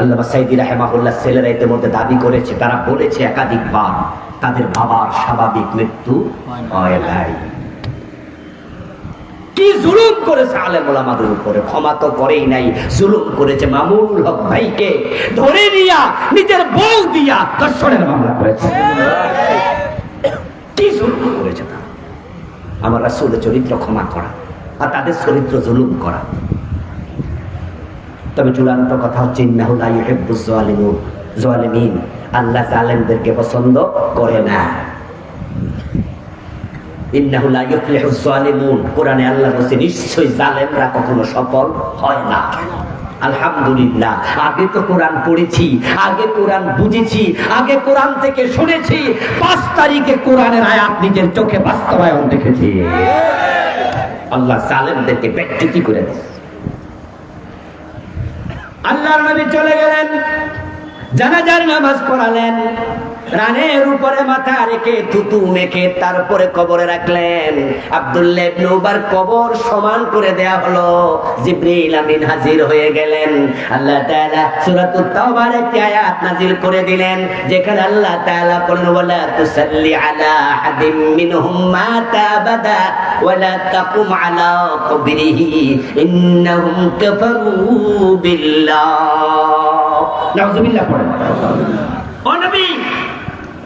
আল্লামা সাইদি রাহিমাহুল্লাহ ছেলেরা ইতিমধ্যে দাবি করেছে, তারা বলেছে একাধিকবার, তাদের বাবার স্বাভাবিক মৃত্যু হয় নাই। কি জুলুম করেছে আলেম ওলামাদের উপরে, ক্ষমা তো করেই নাই, জুলুম করেছে মামুনুল হক ভাইকে ধরে নিয়া নিজের বউ দিয়া ধর্ষণের মামলা করেছে। কি জুলুম করেছে তারা। আমার রাসূলের চরিত্র ক্ষমা করা আর তাদের চরিত্র জুলুম করা। তবে চূড়ান্ত কথা হচ্ছে ইন্নাহু লা ইউহিব্বুজ জালিমিন, আল্লাহ জালেমদেরকে পছন্দ করে না। ইন্নাহু লা ইউফলিহুজ জালিমুন, কোরআনে আল্লাহ বলেছে নিশ্চয়ই জালেমরা কখনো সফল হয় না। আলহামদুলিল্লাহ, আগে তো কোরআন পড়েছি, আগে কোরআন বুঝেছি, আগে কোরআন থেকে শুনেছি, 5 তারিখে কোরআনের আয়াত নিজের চোখে বাস্তবায়ন দেখেছি। আল্লাহ জালেমদেরকে ব্যক্তিত্ব করে দেয়। আল্লাহর নবী চলে গেলেন, জানাজার নামাজ পড়ালেন, রানের উপরে মাথা রেখে থুতু মেখে তারপরে কবরে রাখলেন। আব্দুল্লাহ ইবনে উবার কবর সমান করে দেয়া হলো। জিবরিল আমিন হাজির হয়ে গেলেন। আল্লাহ তাআলা সূরাতুত তাওবার একটি আয়াত নাযিল করে দিলেন, যেখানে আল্লাহ তাআলা বলেন ওয়ালা তুসাল্লি আলা আহাদিম মিনহুম মাতা আবাদা ওয়ালা তাকুম আলা কবরিহি ইন্নাহুম কাফারু বিল্লাহ। নাউযুবিল্লাহ পড়েন। ও নবী,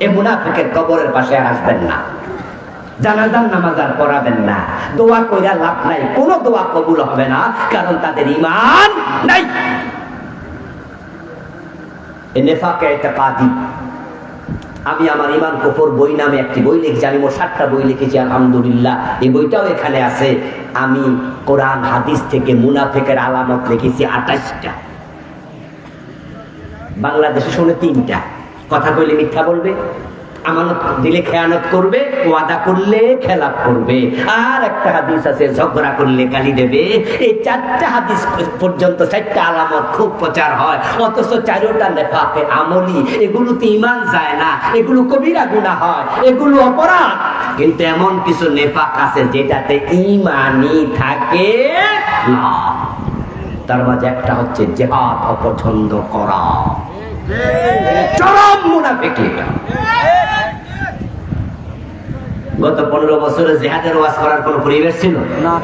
এই মুনাফিকের কবরের পাশে আসবেন না, জানাজার নামাজ আর পড়াবেন না, দোয়া কইরা লাভ নাই, কোনো দোয়া কবুল হবে না, কারণ তাদের ঈমান নাই। এই নেফাকে ইতিকাদি, আমি আমার ঈমান কুফর বই নামে একটি বই লিখেছি, আমি মোট 7টা বই লিখেছি আলহামদুলিল্লাহ। এই বইটাও এখানে আছে। আমি কোরআন হাদিস থেকে মুনাফিকের আলামত লিখেছি 28টা। বাংলাদেশে শুনে 3টা। কথা কইলে মিথ্যা বলবে, আমানত দিলে খেয়ানত করবে, ওয়াদা করলে খেলাপ করবে, আর একটা হাদিস আছে ঝগড়া করলে গালি দেবে। এই 4টা হাদিস পর্যন্ত 4টা আলামত খুব প্রচার হয়, অথচ 4টা নেফাকে আমলি। এগুলোতে ঈমান যায় না, এগুলো কবিরা গুনাহ হয়, এগুলো অপরাধ। কিন্তু এমন কিছু নেফাক আছে যেটাতে ঈমানই থাকে না। তার মাঝে একটা হচ্ছে জিহাদ অপছন্দ করা, চরম মুনাফিকি। গত 15 বছরে জিহাদের ওয়াজ করার কোন পরিবেশ ছিল না,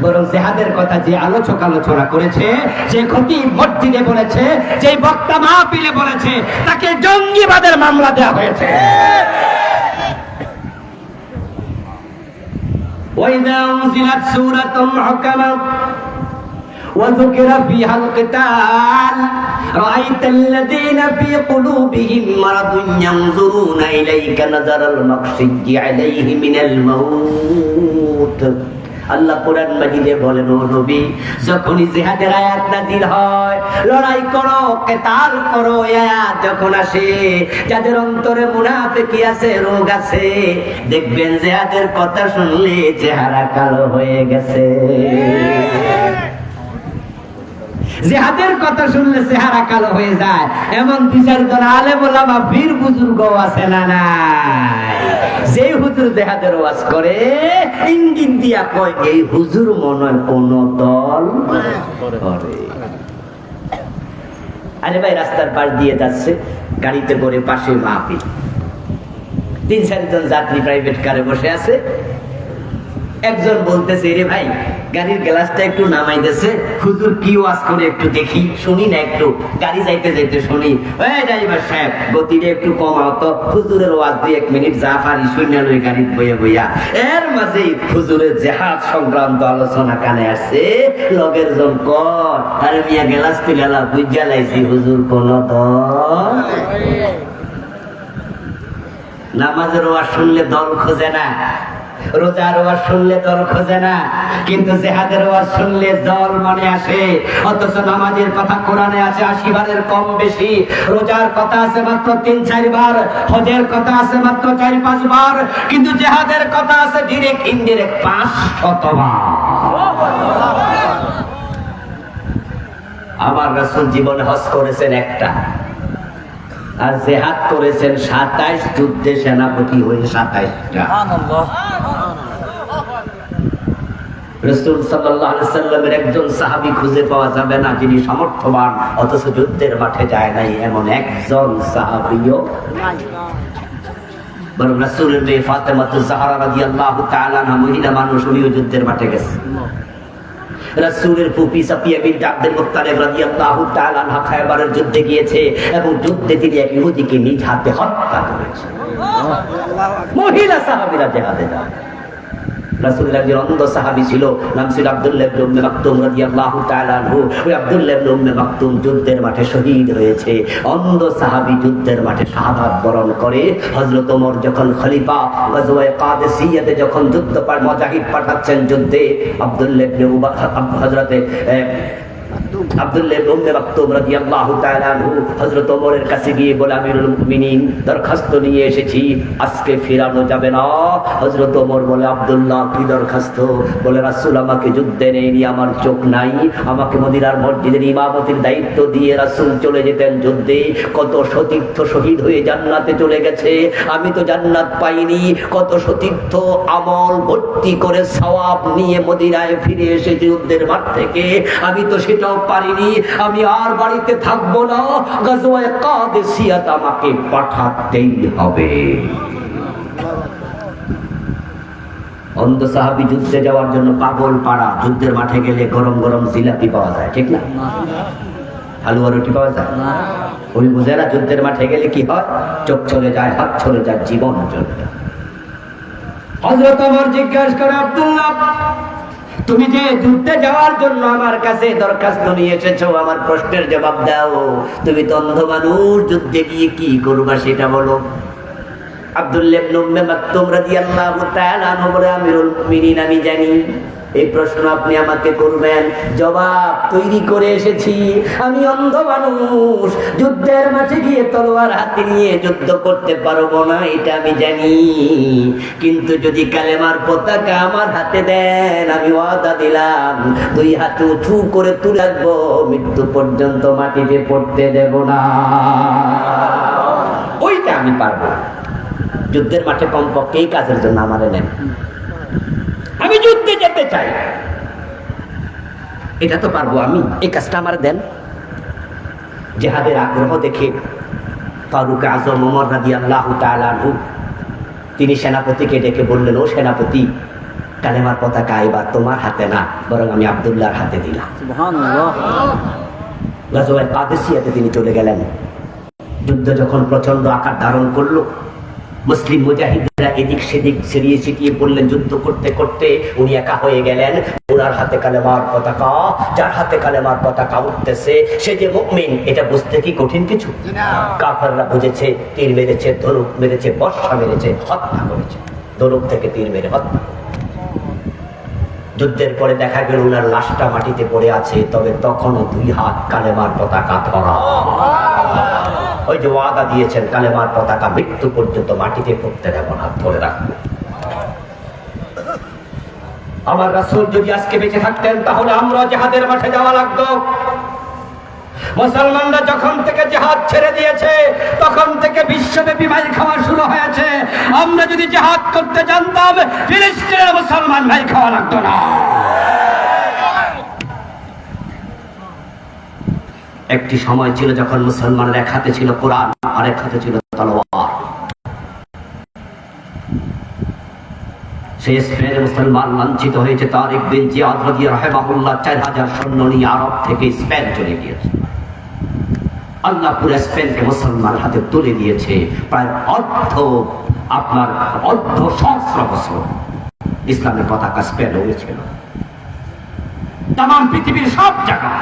বরং জিহাদের কথা যে আলোচনা করেছে, যে খতিব মসজিদে বলেছে, যে বক্তা মাহফিলে বলেছে, তাকে জঙ্গিবাদের মামলা দেওয়া হয়েছে। ওয়াইদা উনজিলাত সূরাতুন মুহকামাহ وذكر فيها القتال رأيت الذين في قلوبهم مرض ينظرون إليك نظر المغشي عليه من الموت। আল্লাহ কোরআন মাজিদে বলেন, ও নবী, যখনই জিহাদের আয়াত নাযিল হয়, লড়াই করো, কিতাল করো, আয়াত যখন আসে, যাদের অন্তরে মুনাফিকি আছে, রোগ আছে, দেখবেন জিহাদের কথা শুনলে চেহারা কালো হয়ে গেছে। জিহাদের কথা শুনলে চেহারা কালো হয়ে যায়। এমন 2-4 আলেম ওলামা বীর বুজুর্গ আছে না নাই? যে হুজুর জিহাদের ওয়াজ করে ইঙ্গিত দিয়া কয় এই হুজুর মনে কোন দল করে। আরে ভাই, রাস্তার পাশ দিয়ে যাচ্ছে, গাড়িতে করে, পাশে মাহফিল, 3-4 জন যাত্রী প্রাইভেট কারে বসে আছে। একজন বলতেছে, রে ভাই, গাড়ির গ্লাসটা একটু নামাই দিয়েছে, হুজুর কি ওয়াজ করে একটু দেখি, শুনি না, একটু গাড়ি যাইতে যাইতে শুনি। ওই ড্রাইভার সাহেব, গতিটা একটু কমাও তো, হুজুরের ওয়াজ 2-1 মিনিট যা পারি শুনে লই গাড়িতে বইয়া বইয়া। এর মাঝেই হুজুরের জিহাদ সংক্রান্ত আলোচনা কানে আসছে। লগের জন কর, আরে মিয়া গ্লাস তুলালা, বুঝা লাইছি হুজুর কোন দল। নামাজের ওয়াজ শুনলে দল খোঁজে না, রোজার ওয়াজ শুনলে দল খোঁজে না, কিন্তু জিহাদের ওয়াজ শুনলে দল মনে আসে। অথচ নামাজের কথা কোরআনে আছে 80 বারের কম বেশি, রোজার কথা আছে মাত্র 3-4 বার, হজের কথা আছে মাত্র 4-5 বার, কিন্তু জিহাদের কথা আছে ডিরেক্ট ইনডিরেক্ট 500 বার। আমার রাসূল জীবনে হজ করেছেন একটা, আর জিহাদ করেছেন 27 যুদ্ধে সেনাপতি হয়ে 27টা। রাসূল সাল্লাল্লাহু আলাইহি সাল্লামের একজন সাহাবী খুঁজে পাওয়া যাবে না যিনি সামর্থ্যবান অথচ যুদ্ধের মাঠে যায় নাই, এমন একজন সাহাবীও নাই। বরং রাসূলের মেয়ে ফাতেমাতুজ জাহরা রাদিয়াল্লাহু তাআলা আনহা মহিলা মানুষ, উনিও যুদ্ধের মাঠে গেছে। রাসূলের ফুফি সাফিয়া বিনতে আব্দুল মুত্তালিব রাদিয়াল্লাহু তাআলা আনহা খায়বারের যুদ্ধে গিয়েছে এবং যুদ্ধে তিনি এক ইহুদিকে নিজ হাতে হত্যা করেছে। মহিলা সাহাবীরা জিহাদে যায়। রাসূলের একজন অন্ধ সাহাবী ছিল, নাম ছিল আব্দুল্লাহ ইবনে উম্মে মাকতুম রাদিয়াল্লাহু তাআলা আনহু। ওই আব্দুল্লাহ ইবনে উম্মে মাকতুম যুদ্ধের মাঠে শহীদ হয়েছে। অন্ধ সাহাবী যুদ্ধের মাঠে শাহাদাত বরণ করে। হযরত ওমর যখন খলিফা, গজওয়ে কাদেসিয়াতে যখন যুদ্ধ মুজাহিদ পাঠাচ্ছেন যুদ্ধে, আব্দুল্লাহ ইবনে হযরতে আব্দুল্লাহ ইবনে উম্মে মাকতুম রাদিয়াল্লাহু তাআলা আনহু হযরত ওমরের কাছে গিয়ে বলে, আমিরুল মুমিনিন, দরখাস্ত নিয়ে এসেছি, আজকে ফেরানো যাবে না। হযরত ওমর বলে, আব্দুল্লাহ কি দরখাস্ত? বলে, রাসূল আমাকে যুদ্ধে নেয়নি, আমার চোখ নাই, আমাকে মদিনার মসজিদের ইমামতির দায়িত্ব দিয়ে রাসূল চলে যেতেন যুদ্ধে। কত সতীর্থ শহীদ হয়ে জান্নাতে চলে গেছে, আমি তো জান্নাত পাইনি। কত সতীর্থ আমল ভর্তি করে সওয়াব নিয়ে মদিনায় ফিরে এসেছে যুদ্ধের মাঠ থেকে, আমি তো সেটাও পারিনি। আমি আর বাড়িতে থাকবো না, গজওয়ে কাদেসিয়াত আমাকে পাঠাতেই হবে। অন্ধ সাহাবী যুদ্ধে যাওয়ার জন্য পাগল পাড়া। যুদ্ধের মাঠে গেলে গরম গরম জিলাপি পাওয়া যায়, ঠিক না? হালুয়া রুটি পাওয়া যায়। ওই বুঝেরা যুদ্ধের মাঠে গেলে কি হয়? চোখ চলে যায়, হাত চলে যায়, জীবন চলে যায়। হযরত ওমর জিজ্ঞাসা করে, আব্দুল্লাহ, তুমি যে যুদ্ধে যাওয়ার জন্য আমার কাছে দরখাস্ত নিয়ে এসেছো, আমার প্রশ্নের জবাব দাও। তুমি তো অন্ধ মানুষ, যুদ্ধে গিয়ে কি করবা সেটা বলো। আব্দুল্লাহ ইবনে উম্মে মাকতুম রাদিয়াল্লাহু তাআলা আনহু বলে, আমিরুল মুমিনিন, আমি জানি এই প্রশ্ন আপনি আমাকে করবেন, জবাব তৈরি করে এসেছি। আমি অন্ধ মানুষ, যুদ্ধের মাঠে গিয়ে তলোয়ার হাতে নিয়ে যুদ্ধ করতে পারবো না, এটা আমি জানি। কিন্তু যদি কালেমার পতাকা আমার হাতে দেন, আমি ওয়াদা দিলাম দুই হাত উঁচু করে তুলে রাখবো, মৃত্যু পর্যন্ত মাটিতে পড়তে দেব না। ওইটা আমি পারবো। যুদ্ধের মাঠে কমপক্ষে এই কাজের জন্য আমারে নেন, আমি যুদ্ধে যেতে চাই, এটা তো পারবো আমি, এই কাজটা আমার দেন। জিহাদের আগ্রহ দেখে ফারুক আজম ওমর রাদিয়াল্লাহু তাআলা আনহু তিনি সেনাপতিকে ডেকে বললেন, ও সেনাপতি, কালেমার পতাকা এবার তোমার হাতে না, বরং আমি আব্দুল্লাহর হাতে দিলাম। সুবহানাল্লাহ। গজওয়ে কাদেসিয়াতে তিনি চলে গেলেন। যুদ্ধ যখন প্রচন্ড আকার ধারণ করলো, মুসলিম মুজাহিদরা এদিক সেদিক ছড়িয়ে ছিটিয়ে পড়লেন। যুদ্ধ করতে করতে উনি একা হয়ে গেলেন। ওনার হাতে কালেমার পতাকা, যার হাতে কালেমার পতাকা উঠতেছে সে যে মুমিন, এটা বুঝতে কি কঠিন কিছু? কাফেররা বুঝেছে, তীর মেরেছে, ধনুক মেরেছে, বর্শা মেরেছে, হত্যা করেছে, ধনুক থেকে তীর মেরে হত্যা। যুদ্ধের পরে দেখা গেল ওনার লাশটা মাটিতে পড়ে আছে, তবে তখনও দুই হাত কালেমার পতাকা ধরা। ওই যে ওয়াদা দিয়েছেন, কালেমার পতাকা মৃত্যু পর্যন্ত মাটিতে পড়তে দেব না, ধরে রাখবো। আমার রাসূল যদি আজকে বেঁচে থাকতেন, তাহলে আমরা জিহাদের মাঠে যাওয়া লাগতো। মুসলমানরা যখন থেকে জিহাদ ছেড়ে দিয়েছে, তখন থেকে বিশ্বব্যাপী মাইর খাওয়া শুরু হয়েছে। আমরা যদি জিহাদ করতে জানতাম, ফিলিস্তিনের মুসলমান মাইর খাওয়া লাগতো না। একটি সময় ছিল যখন মুসলমানের এক হাতে ছিল কোরআন, আর এক হাতে ছিল তলোয়ার। সেই স্পেনের মুসলমান লাঞ্ছিত হয়েছে। তারিক বিন জিয়াদ রাহিমাহুল্লাহ 4000 সৈন্য নিয়ে আরব থেকে স্পেন চলে গিয়েছে। আল্লাহ পুরো স্পেনকে মুসলমান হাতে তুলে দিয়েছে। প্রায় অর্ধ সহস্র বছর ইসলামের পতাকা স্পেনে উড়েছিল। তাম পৃথিবীর সব জায়গায়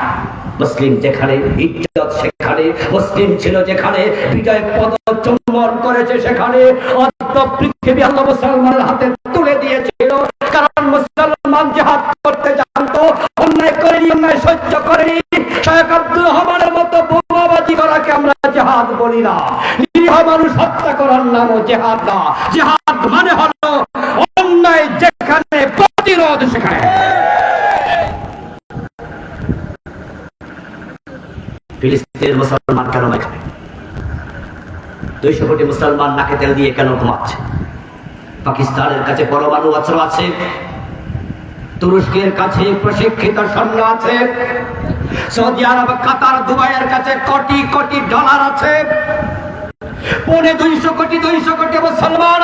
মুসলিম যেখানে ইজ্জত, সেখানে মুসলিম ছিল যেখানে বিজয় পদক চুম্বন করেছে, সেখানে অর্ধ পৃথিবী আল্লাহ মুসলমানের হাতে তুলে দিয়েছিল। কারণ মুসলমান জিহাদ করতে জানতো, অন্যায় করেনি, অন্যায় সহ্য করেনি। শায়েখ আব্দুল রহমানের মতো বোমাবাজি করাকে আমরা জিহাদ বলি না। নিরীহ মানুষ হত্যা করার নামও জিহাদ না। জিহাদ মানে হলো অন্যায় যেখানে, প্রতিরোধ সেখানে। ফিলিস্তিনের মুসলমান কেন এখানে? 200 কোটি মুসলমান নাকে তেল দিয়ে কেন ঘুমাচ্ছে? পাকিস্তানের কাছে পরমাণু অস্ত্র আছে, তুরস্কের কাছে প্রশিক্ষিত সৈন্য আছে, সৌদি আরব, কাতার, দুবাইয়ের কাছে কোটি কোটি ডলার আছে। 250 কোটি মুসলমান